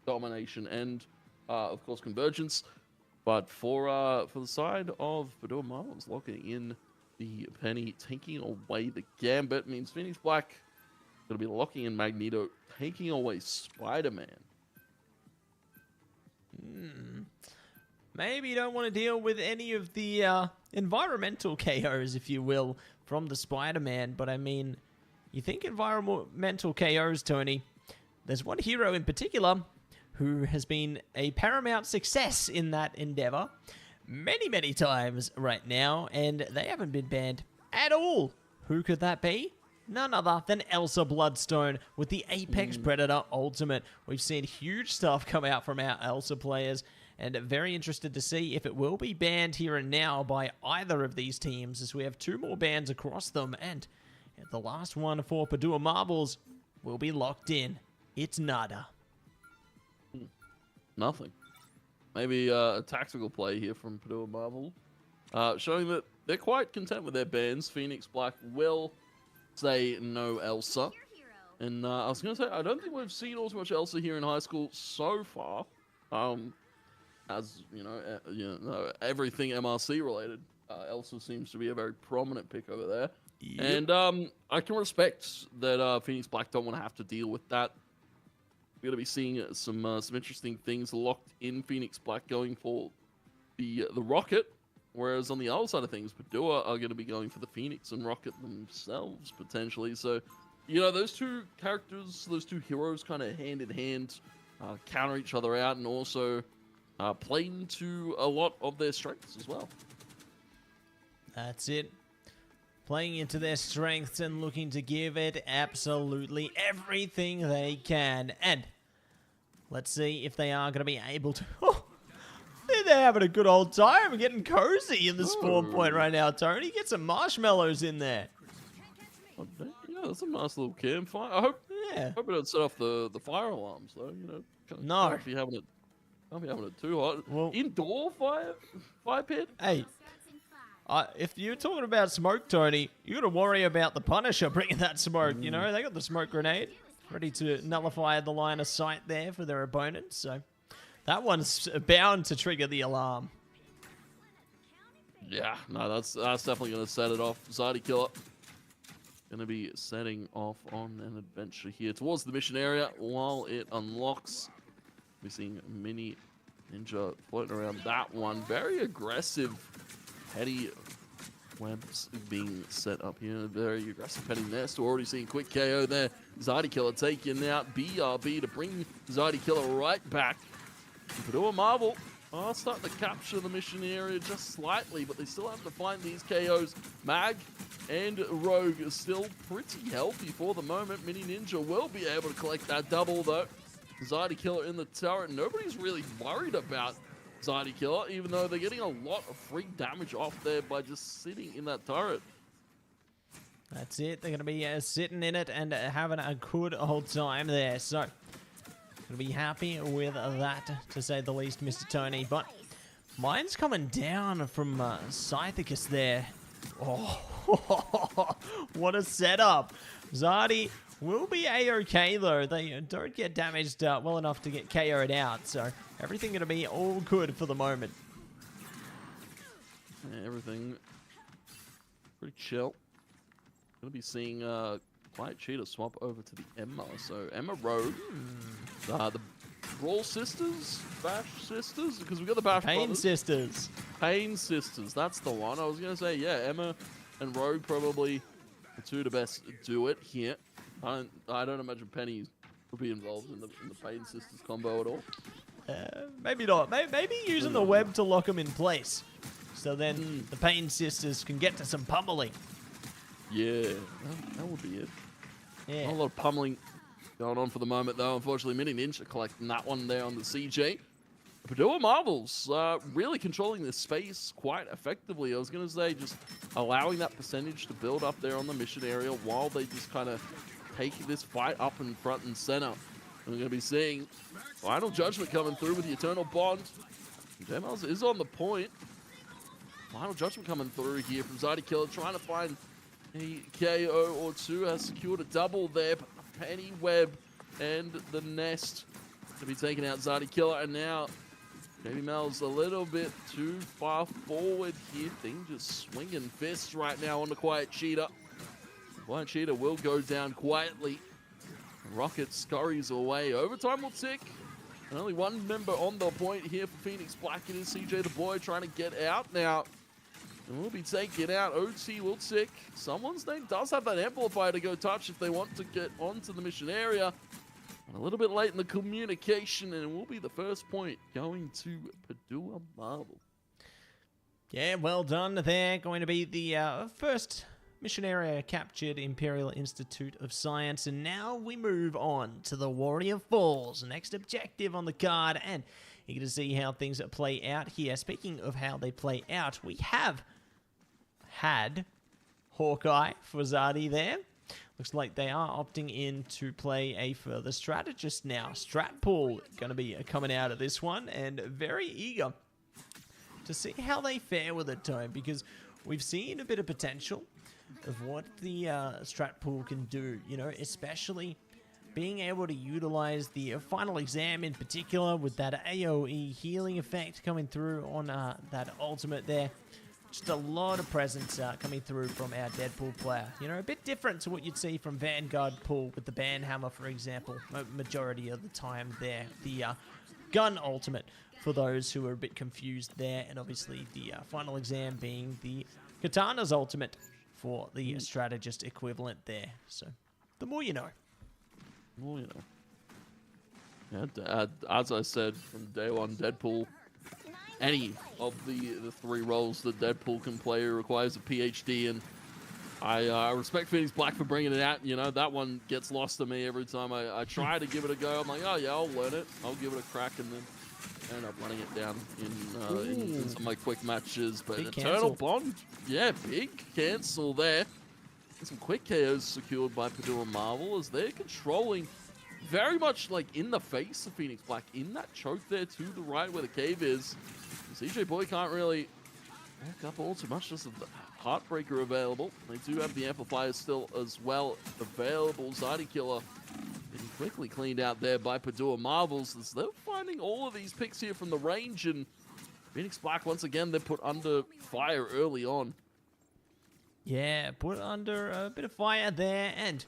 Domination and, of course, Convergence. But for the side of Padua Marbles, locking in the Penny, taking away the Gambit, means Phoenix Black going to be locking in Magneto, taking away Spider-Man. Maybe you don't want to deal with any of the environmental KOs, if you will, from the Spider-Man. But I mean, you think environmental KOs, Tony, there's one hero in particular who has been a paramount success in that endeavor many times right now, and they haven't been banned at all. Who could that be? None other than Elsa Bloodstone with the Apex Predator Ultimate. We've seen huge stuff come out from our Elsa players, and very interested to see if it will be banned here and now by either of these teams, as we have 2 more bans across them, and the last one for Padua Marbles will be locked in. It's nada. Nothing. Maybe a tactical play here from Padua Marvel, showing that they're quite content with their bans. Phoenix Black will say no Elsa. And I was going to say, I don't think we've seen all too much Elsa here in high school so far. As, you know, everything MRC related, Elsa seems to be a very prominent pick over there. Yep. And I can respect that Phoenix Black don't want to have to deal with that. We're going to be seeing some interesting things locked in. Phoenix Black going for the Rocket, whereas on the other side of things, Padua are going to be going for the Phoenix and Rocket themselves, potentially. So, you know, those 2 characters, those 2 heroes kind of hand in hand, counter each other out, and also play into a lot of their strengths as well. That's it. Playing into their strengths and looking to give it absolutely everything they can. And let's see if they are going to be able to... Oh, they're having a good old time, getting cozy in the spawn point right now, Tony. Get some marshmallows in there. Oh, yeah, that's a nice little campfire. I hope it don't set off the fire alarms, though. You know, No. Can't be having it too hot. Well, indoor fire pit. Hey, if you're talking about smoke, Tony, you got to worry about the Punisher bringing that smoke. You know, they got the smoke grenade ready to nullify the line of sight there for their opponents. So that one's bound to trigger the alarm. Yeah, no, that's definitely going to set it off. Zadi Killer going to be setting off on an adventure here towards the mission area while it unlocks. We're seeing Mini Ninja floating around that one. Very aggressive, petty webs being set up here. Very aggressive petty nest. We're already seeing quick KO there. Zadi Killer taking out BRB to bring Zadi Killer right back. Padua Marvel are starting to capture the mission area just slightly, but they still have to find these KOs. Mag and Rogue are still pretty healthy for the moment. Mini Ninja will be able to collect that double, though. Zadi Killer in the turret. Nobody's really worried about Zadi Killer, even though they're getting a lot of free damage off there by just sitting in that turret. That's it. They're going to be sitting in it and having a good old time there. So, going to be happy with that, to say the least, Mr. Tony. But mine's coming down from Scythicus there. Oh, what a setup. Zadi will be A-OK, though. They don't get damaged well enough to get KO'd out. So, everything going to be all good for the moment. Yeah, everything pretty chill. Going to be seeing Quiet Cheetah swap over to the Emma. So, Emma Rogue, the Brawl Sisters, Bash Sisters, because we got the Bash Pain Brothers. Sisters. Pain Sisters, that's the one. I was going to say, yeah, Emma and Rogue probably the two to best do it here. I don't imagine Penny would be involved in the Pain Sisters combo at all. Maybe not. Maybe using the web to lock them in place. So then the Pain Sisters can get to some pummeling. Yeah, that would be it. Yeah. Not a lot of pummeling going on for the moment, though. Unfortunately, Mini Ninja collecting that one there on the CJ. Padua Marvels really controlling this space quite effectively. I was going to say just allowing that percentage to build up there on the mission area while they just kind of take this fight up in front and center. We're going to be seeing Final Judgment coming through with the Eternal Bond. J-Miles is on the point. Final Judgment coming through here from Zadi Killer, trying to find a KO or two. Has secured a double there, but the Penny Web and the Nest to be taking out Zadi Killer. And now J-Miles a little bit too far forward here. Thing just swinging fists right now on the Quiet Cheetah. Quiet Cheetah will go down quietly. Rocket scurries away. Overtime will tick. And only one member on the point here for Phoenix Black. It is CJ the Boy trying to get out now. And we'll be taking out. OT will tick. Someone's name does have that amplifier to go touch if they want to get onto the mission area. And a little bit late in the communication, and it will be the first point going to Padua Marvel. Yeah, well done. They're going to be the first mission area captured, Imperial Institute of Science. And now we move on to the Warrior Falls. Next objective on the card, and you're going to see how things play out here. Speaking of how they play out, we have had Hawkeye for Zadi there. Looks like they are opting in to play a further strategist now. Stratpool going to be coming out of this one, and very eager to see how they fare with it, Tone, because we've seen a bit of potential of what the Stratpool can do, you know, especially being able to utilize the final exam in particular with that AOE healing effect coming through on that ultimate there. Just a lot of presence coming through from our Deadpool player. You know, a bit different to what you'd see from Vanguard Pool with the Banhammer, for example, majority of the time there. The gun ultimate, for those who are a bit confused there, and obviously the final exam being the Katana's ultimate for the strategist equivalent there. So, the more you know. The more you know. Yeah, as I said from day one, Deadpool any of the 3 roles that Deadpool can play. It requires a PhD, and I respect Phoenix Black for bringing it out. You know, that one gets lost to me every time I try to give it a go. I'm like, oh yeah, I'll learn it. I'll give it a crack, and then end up running it down in some of my quick matches. But big Eternal cancel. Bond, yeah, big cancel there. And some quick KOs secured by Purdue and Marvel as they're controlling very much like in the face of Phoenix Black, in that choke there to the right where the cave is. CJ Boy can't really back up all too much, just a Heartbreaker available. They do have the amplifiers still as well available. Zadi Killer getting quickly cleaned out there by Purdue and Marvels as they're finding all of these picks here from the range, and Phoenix Black once again they're put under fire early on. Yeah, put under a bit of fire there, and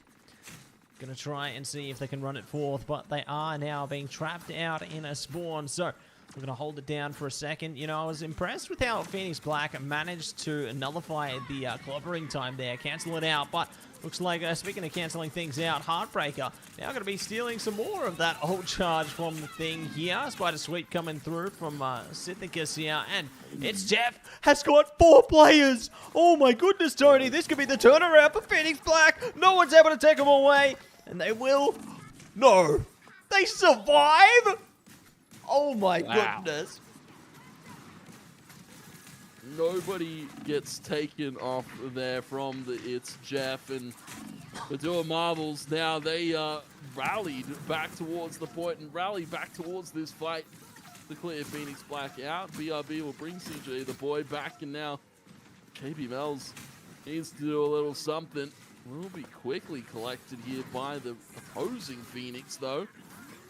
gonna try and see if they can run it forth, but they are now being trapped out in a spawn, so we're gonna hold it down for a second. You know, I was impressed with how Phoenix Black managed to nullify the clobbering time there, cancel it out, but looks like, speaking of cancelling things out, Heartbreaker now going to be stealing some more of that ult charge from the thing here. Spider Sweep coming through from Sithicus here, and it's Jeff has got 4 players. Oh my goodness, Tony, this could be the turnaround for Phoenix Black. No one's able to take them away, and they will. No, they survive. Oh my goodness. Nobody gets taken off there from the It's Jeff, and Purdue Marvels now they rallied back towards the point and rallied back towards this fight to clear Phoenix Black out. BRB will bring CJ the Boy back, and now KB Mel's needs to do a little something. Will be quickly collected here by the opposing Phoenix though.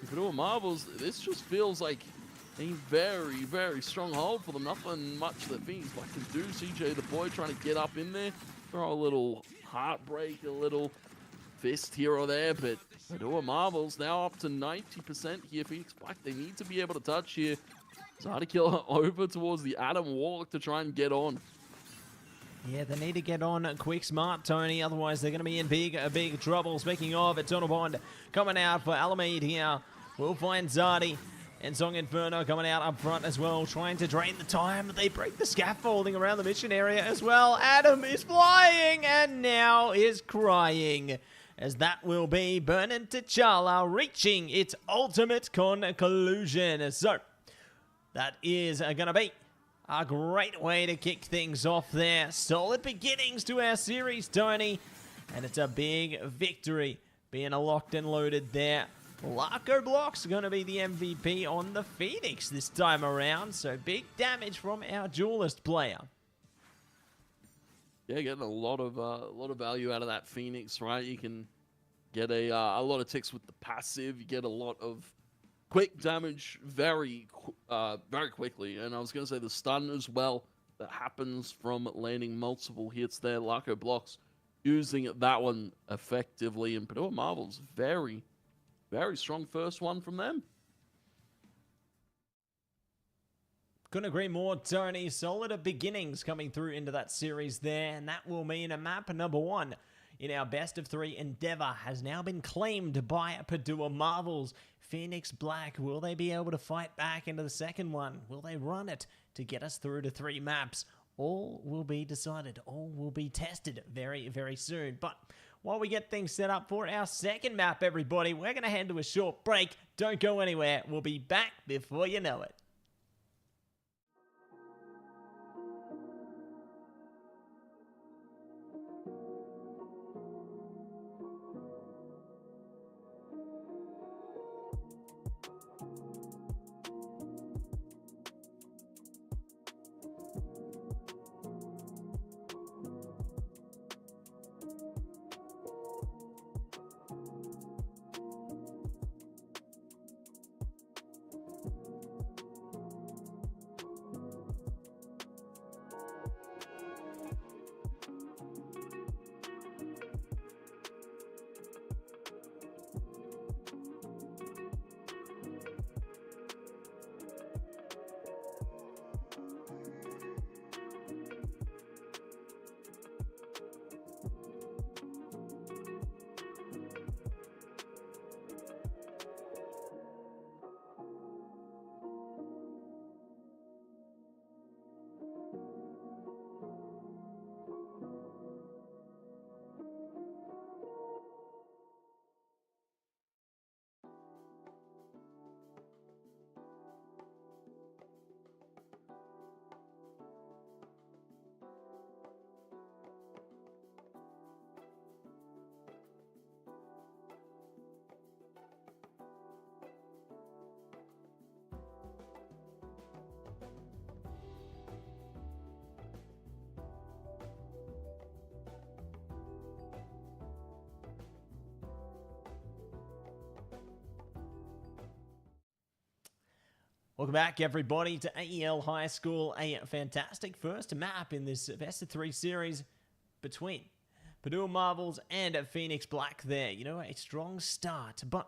Purdue Marvels, this just feels like a very, very strong hold for them. Nothing much that Phoenix Black can do. CJ the Boy trying to get up in there, throw a little heartbreak, a little fist here or there, but Purdue Marvels now up to 90% here. Phoenix Black, they need to be able to touch here. Zadi Killer over towards the Adam Warlock to try and get on. Yeah, they need to get on quick smart, Tony, otherwise they're going to be in big trouble. Speaking of, Eternal Bond coming out for Alameda here. We'll find Zadi. And Song Inferno coming out up front as well, trying to drain the time. They break the scaffolding around the mission area as well. Adam is flying and now is crying, as that will be Burnin' T'Challa reaching its ultimate conclusion. So, that is going to be a great way to kick things off there. Solid beginnings to our series, Tony. And it's a big victory being locked and loaded there. Larko Block's going to be the MVP on the Phoenix this time around, so big damage from our duelist player. Yeah, getting a lot of value out of that Phoenix, right? You can get a lot of ticks with the passive. You get a lot of quick damage very quickly, and I was going to say the stun as well that happens from landing multiple hits there. Larko Blocks using that one effectively, and Purdue Marvels very strong first one from them. Couldn't agree more, Tony. Solid beginnings coming through into that series there, and that will mean a map number 1 in our best of 3 endeavor has now been claimed by Purdue Marvels. Phoenix Black, will they be able to fight back into the second one? Will they run it to get us through to 3 maps? All will be decided. All will be tested very, very soon. But while we get things set up for our second map, everybody, we're going to head to a short break. Don't go anywhere. We'll be back before you know it. Welcome back, everybody, to AEL High School, a fantastic first map in this best of 3 series between Purdue Marvels and Phoenix Black there. You know, a strong start, but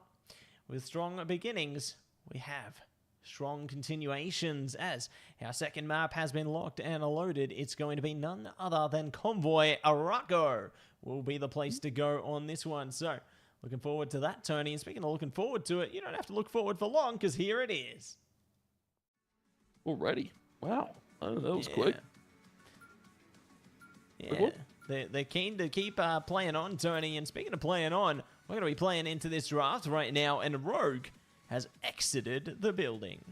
with strong beginnings, we have strong continuations as our second map has been locked and loaded. It's going to be none other than Convoy Araco will be the place to go on this one. So, looking forward to that, Tony. And speaking of looking forward to it, you don't have to look forward for long because here it is. Already. Wow. That was quick. Yeah. They're keen to keep playing on, Tony. And speaking of playing on, we're going to be playing into this draft right now. And Rogue has exited the building.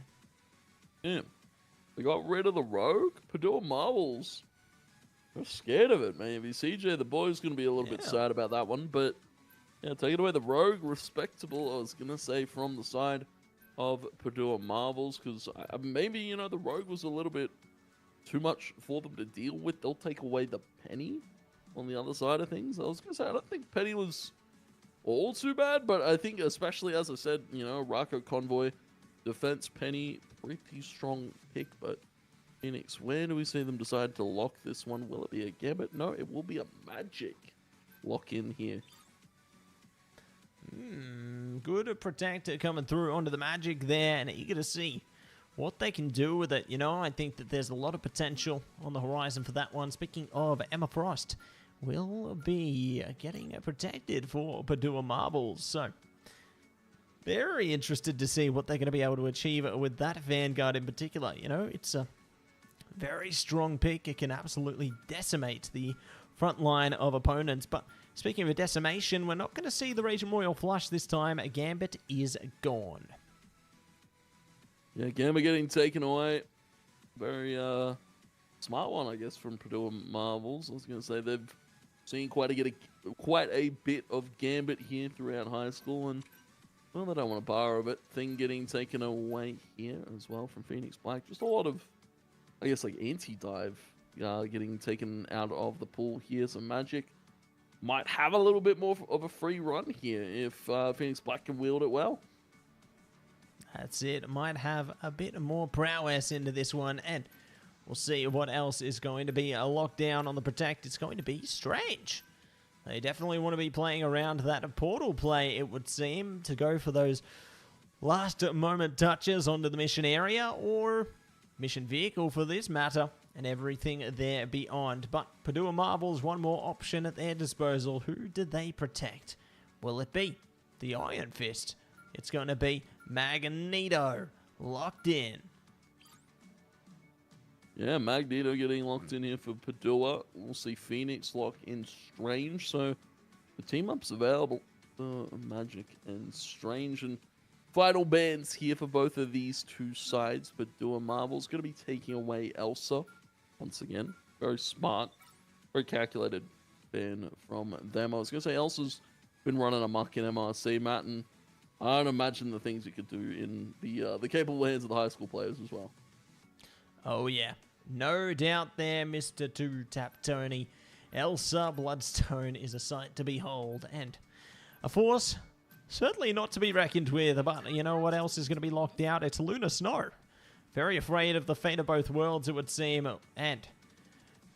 Yeah. They got rid of the Rogue. Purdue Marvels. They're scared of it, maybe. CJ, the boy's going to be a little bit sad about that one. But, yeah, taking away the Rogue. Respectable, I was going to say, from the side of Purdue Marvels. Because maybe, you know, the Rogue was a little bit too much for them to deal with. They'll take away the Penny on the other side of things. I was going to say, I don't think Penny was all too bad, but I think especially, as I said, you know, Araco Convoy, defense Penny, pretty strong pick, but Phoenix, where do we see them decide to lock this one? Will it be a Gambit? No, it will be a Magic lock in here. Good protector coming through onto the Magic there, and eager to see what they can do with it. You know, I think that there's a lot of potential on the horizon for that one. Speaking of, Emma Frost will be getting protected for Purdue Marvels. So, very interested to see what they're going to be able to achieve with that Vanguard in particular. You know, it's a very strong pick. It can absolutely decimate the front line of opponents. But speaking of a decimation, we're not going to see the Regent Royal flush this time. Gambit is gone. Yeah, Gambit getting taken away. Very smart one, I guess, from Purdue Marvels. I was going to say they've seen quite a bit of Gambit here throughout high school, and well, they don't want to borrow of it. Thing getting taken away here as well from Phoenix Black. Just a lot of, I guess, like anti-dive getting taken out of the pool here. So Magic might have a little bit more of a free run here if Phoenix Black can wield it well. That's it. Might have a bit more prowess into this one, and we'll see what else is going to be a lockdown on the Protect. It's going to be Strange. They definitely want to be playing around that portal play, it would seem, to go for those last moment touches onto the mission area, or mission vehicle for this matter, and everything there beyond. But Purdue Marvels, one more option at their disposal. Who did they protect? Will it be the Iron Fist? It's going to be Magneto, locked in. Yeah, Magneto getting locked in here for Purdue. We'll see Phoenix lock in Strange. So the team up's available. Magic and Strange. And final bans here for both of these two sides. Purdue Marvel's going to be taking away Elsa once again. Very smart, very calculated ban from them. I was going to say Elsa's been running amok in MRC, Matt, and I don't imagine the things you could do in the capable hands of the high school players as well. Oh, yeah. No doubt there, Mr. TwoTapTony. Elsa Bloodstone is a sight to behold, and a force certainly not to be reckoned with. But you know what else is going to be locked out? It's Luna Snow. Very afraid of the fate of both worlds, it would seem. And,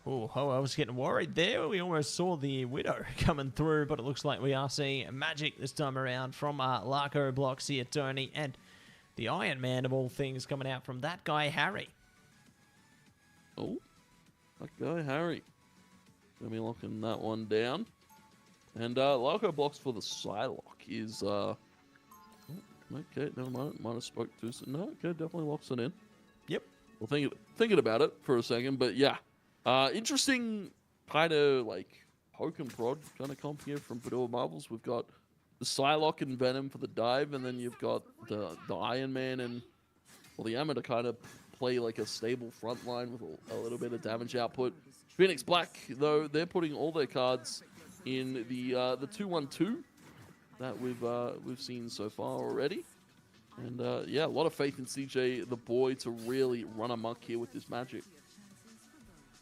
oh, I was getting worried there. We almost saw the Widow coming through, but it looks like we are seeing Magic this time around from Larko Blocks here, Tony, and the Iron Man of all things coming out from that guy, Harry. Oh, that guy, Harry. Gonna be locking that one down. And Larko Blocks for the Psylocke is... okay, never mind. Might have spoke too soon. No, okay, definitely locks it in. Yep. Well, thinking about it for a second, but yeah. Interesting kind of like poke and prod kind of comp here from Purdue Marvels. We've got the Psylocke and Venom for the dive, and then you've got the Iron Man and the Hammer to kind of play like a stable front line with a little bit of damage output. Phoenix Black, though, they're putting all their cards in the 2-1-2 that we've seen so far already. And yeah, a lot of faith in CJ, the boy, to really run amok here with this Magic.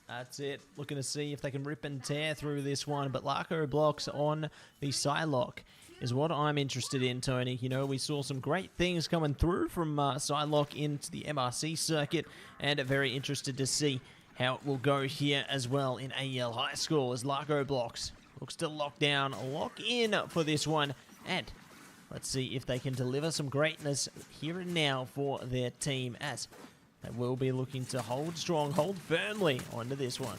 That's it. Looking to see if they can rip and tear through this one. But Larko Blocks on the Psylocke is what I'm interested in, Tony. You know, we saw some great things coming through from Psylocke into the MRC circuit, and very interested to see how it will go here as well in AEL High School as Largo Blocks looks to lock down, lock in for this one, and let's see if they can deliver some greatness here and now for their team, as they will be looking to hold strong, hold firmly onto this one.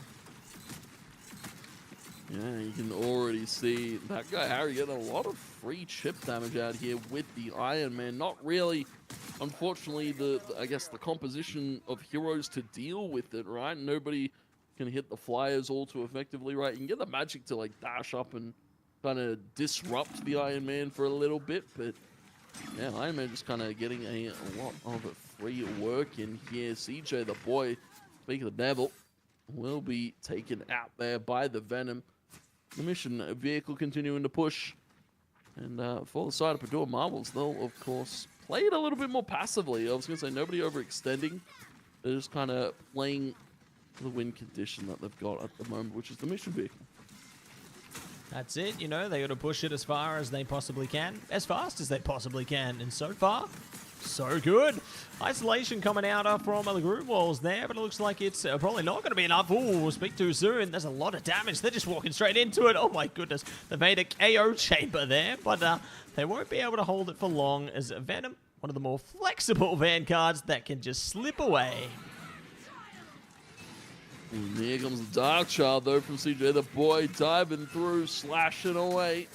Yeah, you can already see that guy Harry getting a lot of free chip damage out here with the Iron Man. Not really, unfortunately, I guess the composition of heroes to deal with it, right? Nobody can hit the flyers all too effectively, right? You can get the magic to like dash up and kind of disrupt the Iron Man for a little bit, but yeah, Iron Man just kind of getting a lot of free work in here. CJ, the boy, speaking of the devil, will be taken out there by the Venom. The mission vehicle continuing to push. And for the side of Padua Marbles, they'll, of course, play it a little bit more passively. I was going to say nobody overextending. They're just kind of playing the win condition that they've got at the moment, which is the mission vehicle. That's it, you know, they got to push it as far as they possibly can, as fast as they possibly can, and so far, so good. Isolation coming out from the group walls there, but it looks like it's probably not going to be enough. Ooh, we'll speak too soon. There's a lot of damage. They're just walking straight into it. Oh my goodness. They made a KO chamber there, but they won't be able to hold it for long as Venom, one of the more flexible vanguards that can just slip away. And here comes the Dark Child, though, from CJ. The boy diving through, slashing away.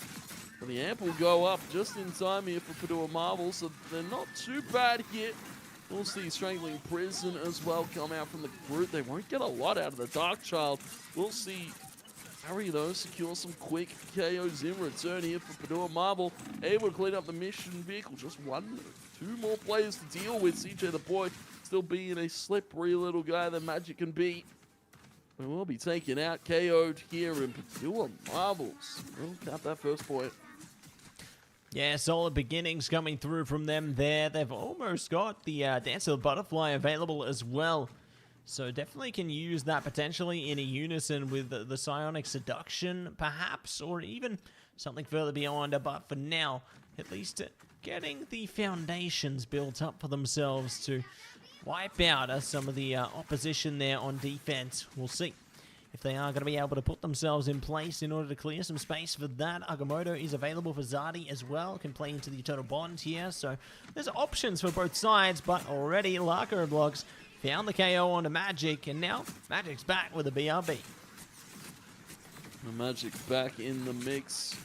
And the amp will go up just in time here for Padua Marbles, so they're not too bad here. We'll see Strangling Prison as well come out from the group. They won't get a lot out of the Dark Child. We'll see Harry, though, secure some quick KOs in return here for Padua Marble. Able to clean up the mission vehicle. Just two more players to deal with. CJ, the boy, still being a slippery little guy that Magic can beat. We will be taken out, KO'd here in Padua Marbles. We'll count that first point. Yeah, solid beginnings coming through from them there. They've almost got the Dance of the Butterfly available as well. So definitely can use that potentially in a unison with the Psionic Seduction, perhaps, or even something further beyond. But for now, at least getting the foundations built up for themselves to wipe out some of the opposition there on defense. We'll see if they are going to be able to put themselves in place in order to clear some space for that. Agamotto is available for Zadi as well, can play into the Eternal Bond here, so there's options for both sides, but already Largo Blocks found the KO onto Magic, and now Magic's back with a BRB. The Magic's back in the mix.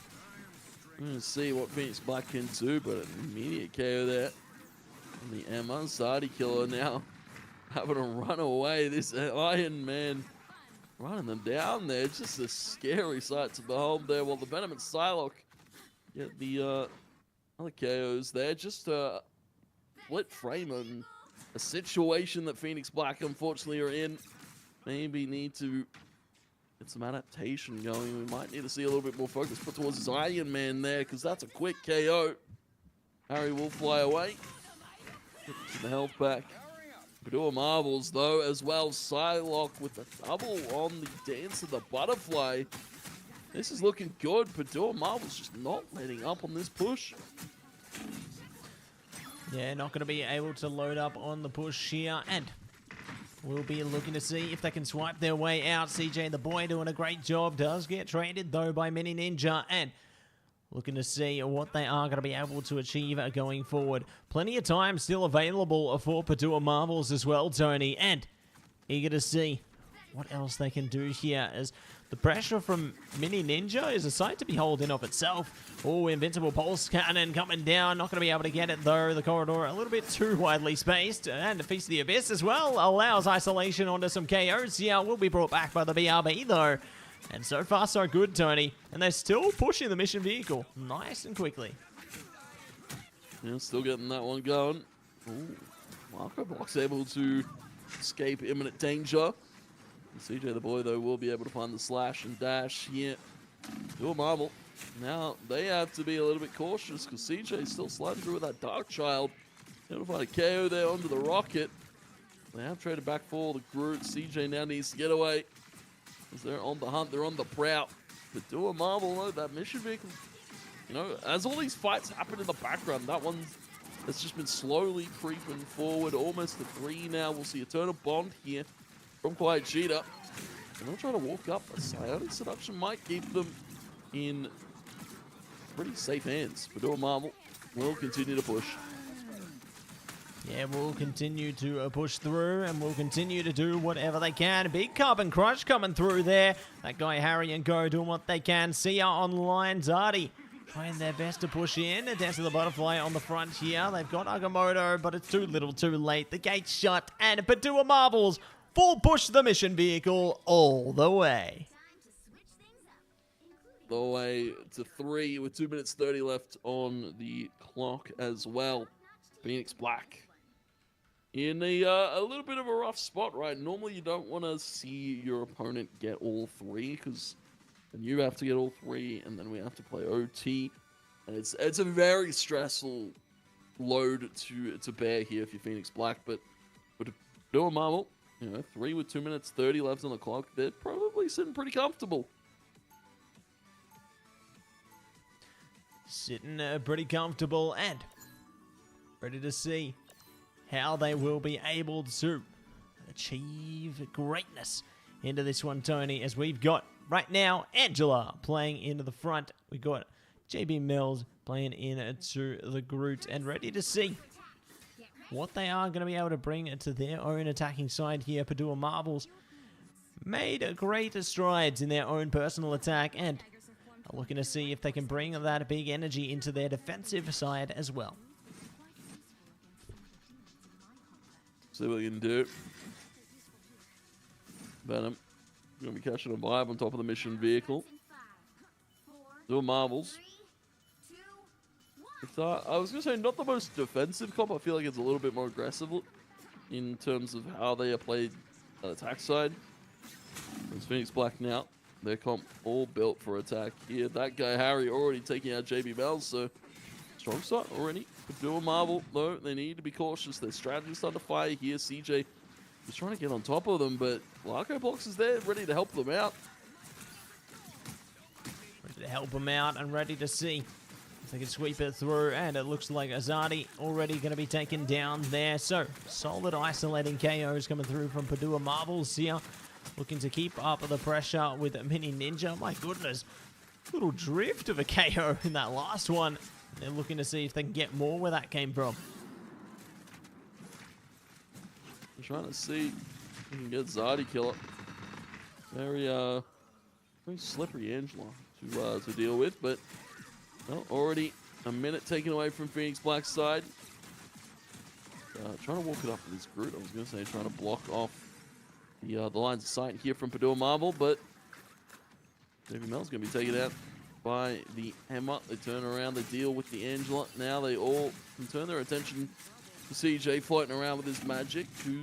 We're going to see what Phoenix Black can do, but an immediate KO there. And the Emma Zadi killer now having to run away. This Iron Man running them down there. Just a scary sight to behold there. While the Venom and Psylocke get the other KOs there. Just a split frame and a situation that Phoenix Black unfortunately are in. Maybe need to get some adaptation going. We might need to see a little bit more focus put towards his Iron Man there, because that's a quick KO. Harry will fly away. Get the health back. Padua Marbles, though, as well. Psylocke with a double on the Dance of the Butterfly. This is looking good. Padua Marbles just not letting up on this push. Yeah, not going to be able to load up on the push here, and we'll be looking to see if they can swipe their way out. CJ, the boy, doing a great job. Does get traded, though, by Mini Ninja, and looking to see what they are going to be able to achieve going forward. Plenty of time still available for Padua Marbles as well, Tony, and eager to see what else they can do here, as the pressure from Mini Ninja is a sight to behold in of itself. Oh, Invincible Pulse Cannon coming down. Not going to be able to get it, though. The corridor a little bit too widely spaced. And the Feast of the Abyss as well allows isolation onto some KOs here. Will be brought back by the BRB, though. And so far, so good, Tony. And they're still pushing the mission vehicle nice and quickly. Yeah, still getting that one going. Ooh, Marco Block's able to escape imminent danger. And CJ the boy, though, will be able to find the slash and dash here. Padua Marble. Now, they have to be a little bit cautious, because CJ's still sliding through with that Dark Child. Able to find a KO there onto the Rocket. They have traded back for the Groot. CJ now needs to get away, as they're on the hunt, they're on the prowl. Padua Marble, though, that mission vehicle you know, as all these fights happen in the background, that one has just been slowly creeping forward, almost to 3 now. We'll see Eternal Bond here from Quiet Cheetah. And they'll try to walk up. A Psionic Seduction might keep them in pretty safe hands. Padua Marvel will continue to push. Yeah, we'll continue to push through, and we'll continue to do whatever they can. Big Carbon Crush coming through there. That guy Harry and Go doing what they can. Sia online. Zardy trying their best to push in. Dance to the Butterfly on the front here. They've got Agamotto, but it's too little too late. The gate's shut, and Padua Marbles full push the mission vehicle all the way. The way to 3 with 2 minutes 30 left on the clock as well. Phoenix Black in a little bit of a rough spot, right? Normally you don't want to see your opponent get all 3 because then you have to get all 3 and then we have to play OT. And it's a very stressful load to bear here if you're Phoenix Black, but do a Marvel, you know, 3 with 2 minutes 30 left on the clock, they're probably sitting pretty comfortable. Sitting pretty comfortable and ready to see how they will be able to achieve greatness into this one, Tony, as we've got right now Angela playing into the front. We've got JB Mills playing into the Groot, and ready to see what they are going to be able to bring to their own attacking side here. Padua Marbles made great strides in their own personal attack and are looking to see if they can bring that big energy into their defensive side as well. See what we can do. Venom going to be catching a vibe on top of the mission vehicle. Doing Marvels. I was going to say, not the most defensive comp. I feel like it's a little bit more aggressive in terms of how they are played on the attack side. It's Phoenix Black now. Their comp all built for attack here. That guy, Harry, already taking out JB Bells, so strong start already. Do a Marvel, though, they need to be cautious. Their strategy's starting to fire here. CJ is trying to get on top of them, but Larko Blocks is there, ready to help them out. Ready to help them out and ready to see if they can sweep it through. And it looks like Azadi already going to be taken down there. So, solid isolating KOs coming through from Padua Marbles here. Looking to keep up the pressure with Mini Ninja. My goodness, little drift of a KO in that last one. They're looking to see if they can get more where that came from. I'm trying to see if we can get Zardy killer. Very slippery Angela to deal with, but well, already a minute taken away from Phoenix Black's side. Trying to walk it up with this Groot. I was going to say trying to block off the lines of sight here from Padua Marvel, but Davey Mel's going to be taken out by the Hammer. They turn around, they deal with the Angela. Now they all can turn their attention to CJ floating around with his magic, who,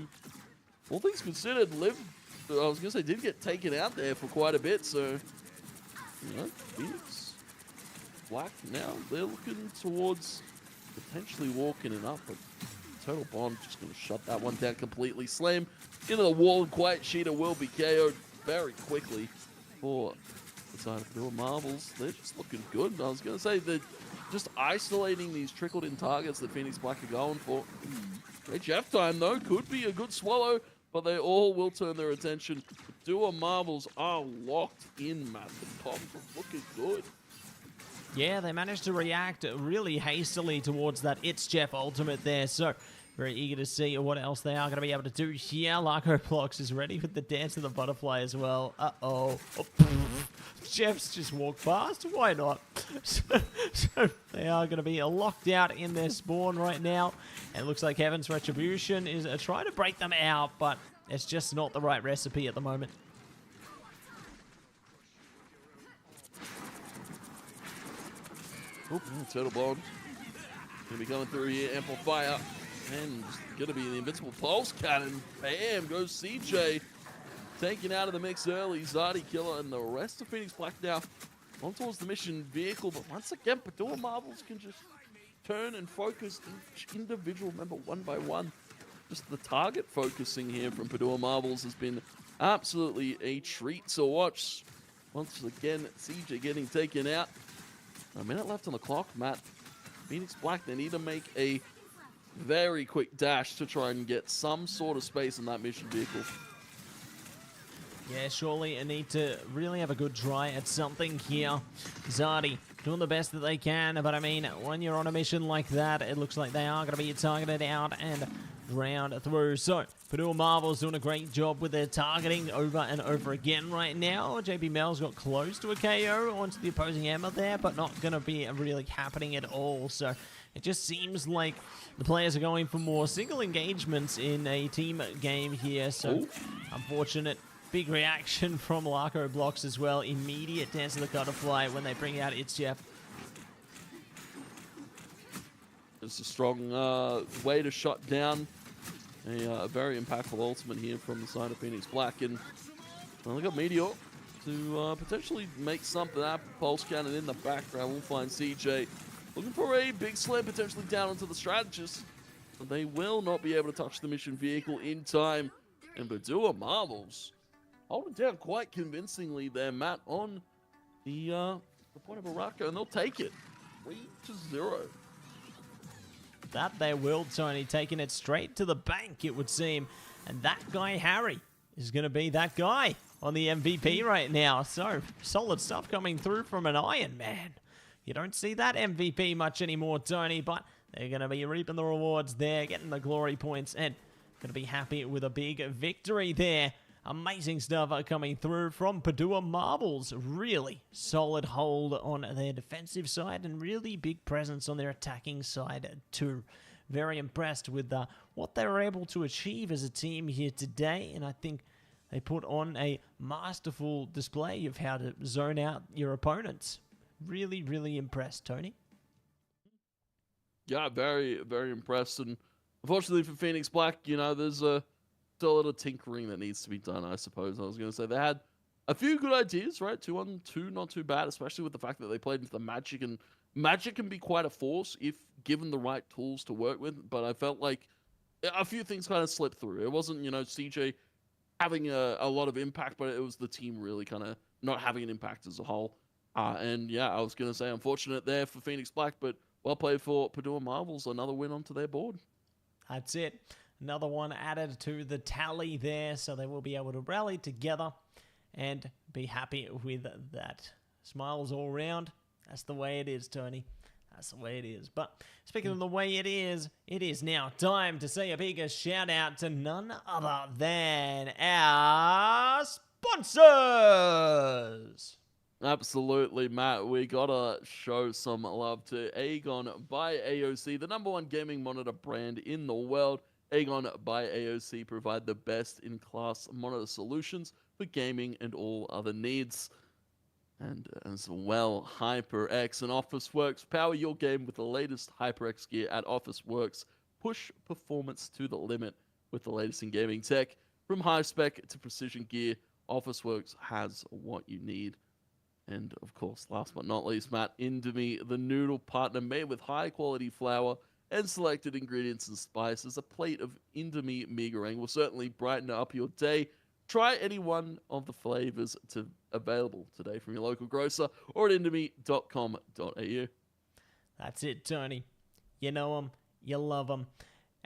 all things considered, did get taken out there for quite a bit. So, you know, Phoenix Black now, they're looking towards potentially walking it up, but Total Bond just going to shut that one down completely. Slam into the wall, and Quiet Cheetah will be KO'd very quickly for the side of Padua Marbles. They're just looking good. I was going to say, they're just isolating these trickled-in targets that Phoenix Black are going for. HF time, though, could be a good swallow, but they all will turn their attention. Padua Marbles are locked in, Matt. The comp is looking good. Yeah, they managed to react really hastily towards that It's Jeff ultimate there, so very eager to see what else they are going to be able to do here. Larko Blocks is ready with the Dance of the Butterfly as well. Uh-oh. Jeff's just walked past. Why not? So they are going to be locked out in their spawn right now. And it looks like Heaven's Retribution is trying to break them out, but it's just not the right recipe at the moment. Turtle Bond going to be coming through here. Amplifier. And going to be the Invincible Pulse Cannon. Bam, goes CJ. Taken out of the mix early. Zardy Killer and the rest of Phoenix Black now on towards the mission vehicle. But once again, Padua Marbles can just turn and focus each individual member one by one. Just the target focusing here from Padua Marbles has been absolutely a treat to watch. Once again, CJ getting taken out. A minute left on the clock, Matt. Phoenix Black, they need to make a very quick dash to try and get some sort of space in that mission vehicle. Yeah, surely a need to really have a good try at something here. Zardy doing the best that they can, but I mean, when you're on a mission like that, it looks like they are going to be targeted out and round through. So, Padua Marvel's doing a great job with their targeting over and over again right now. JP Mel's got close to a KO onto the opposing Emma there, but not going to be really happening at all. So, it just seems like the players are going for more single engagements in a team game here. So, unfortunate. Big reaction from Larko Blocks as well. Immediate dance of the butterfly when they bring out Itzchef. It's a strong way to shut down a very impactful ultimate here from the side of Phoenix Black. And well, they got Meteor to potentially make something happen. Pulse cannon in the background. We'll find CJ looking for a big slam potentially down onto the strategist. But they will not be able to touch the mission vehicle in time. And Padua Marvels holding down quite convincingly there, Matt, on the point of Baraka, and they'll take it 3-0. That they will, Tony, taking it straight to the bank, it would seem. And that guy, Harry, is going to be that guy on the MVP right now. So, solid stuff coming through from an Iron Man. You don't see that MVP much anymore, Tony, but they're going to be reaping the rewards there, getting the glory points, and going to be happy with a big victory there. Amazing stuff coming through from Padua Marvels. Really solid hold on their defensive side and really big presence on their attacking side too. Very impressed with what they were able to achieve as a team here today, and I think they put on a masterful display of how to zone out your opponents. Really, really impressed, Tony. Yeah, very, very impressed. And unfortunately for Phoenix Black, you know, there's still a little tinkering that needs to be done, I suppose. I was going to say they had a few good ideas, right? 2-on-2, not too bad, especially with the fact that they played into the Magic, and Magic can be quite a force if given the right tools to work with, but I felt like a few things kind of slipped through. It wasn't, you know, CJ having a lot of impact, but it was the team really kind of not having an impact as a whole. And yeah, I was going to say unfortunate there for Phoenix Black, but well played for Padua Marvels. Another win onto their board. That's it. Another one added to the tally there, so they will be able to rally together and be happy with that. Smiles all round. That's the way it is, Tony. That's the way it is. But speaking of the way it is now time to say a big shout out to none other than our sponsors. Absolutely, Matt. We gotta show some love to AGON by AOC, the #1 gaming monitor brand in the world. AGON by AOC provide the best-in-class monitor solutions for gaming and all other needs. And as well, HyperX and Officeworks. Power your game with the latest HyperX gear at Officeworks. Push performance to the limit with the latest in gaming tech. From high-spec to precision gear, Officeworks has what you need. And, of course, last but not least, Matt, Indomie, the noodle partner made with high-quality flour and selected ingredients and spices. A plate of Indomie mee goreng will certainly brighten up your day. Try any one of the flavors available today from your local grocer or at indomie.com.au. That's it, Tony. You know them, you love them.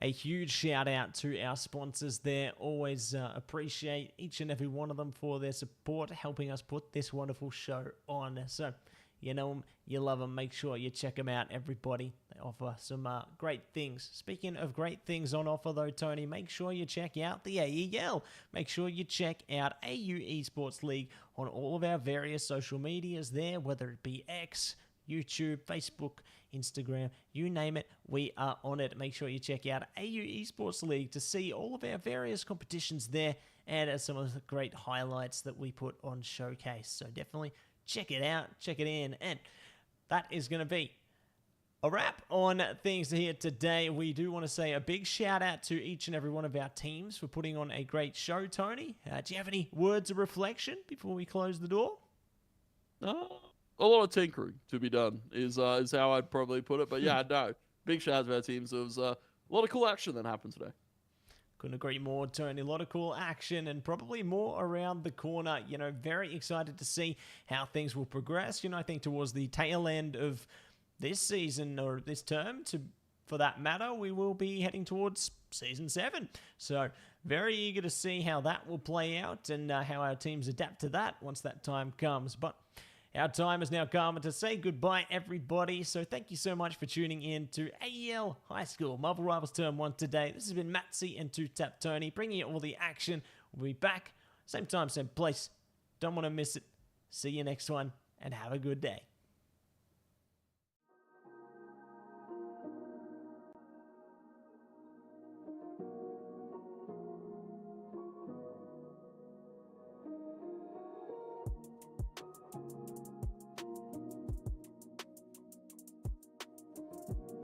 A huge shout out to our sponsors there. Always appreciate each and every one of them for their support, helping us put this wonderful show on. So, you know them, you love them. Make sure you check them out, everybody. They offer some great things. Speaking of great things on offer, though, Tony, make sure you check out the AEL. Make sure you check out AU Esports League on all of our various social medias there, whether it be X, YouTube, Facebook, Instagram, you name it, we are on it. Make sure you check out AU Esports League to see all of our various competitions there and some of the great highlights that we put on Showcase. So definitely check it out, check it in, and that is going to be a wrap on things here today. We do want to say a big shout out to each and every one of our teams for putting on a great show, Tony. Do you have any words of reflection before we close the door? A lot of tinkering to be done is how I'd probably put it. But yeah, no, big shout out to our teams. There was a lot of cool action that happened today. Couldn't agree more, Tony. A lot of cool action and probably more around the corner. You know, very excited to see how things will progress. You know, I think towards the tail end of this season or this term, for that matter, we will be heading towards Season 7. So very eager to see how that will play out and how our teams adapt to that once that time comes. But our time has now come to say goodbye, everybody. So thank you so much for tuning in to AEL High School Marvel Rivals Term 1 today. This has been Mattse and TwoTapTony bringing you all the action. We'll be back, same time, same place. Don't want to miss it. See you next one, and have a good day.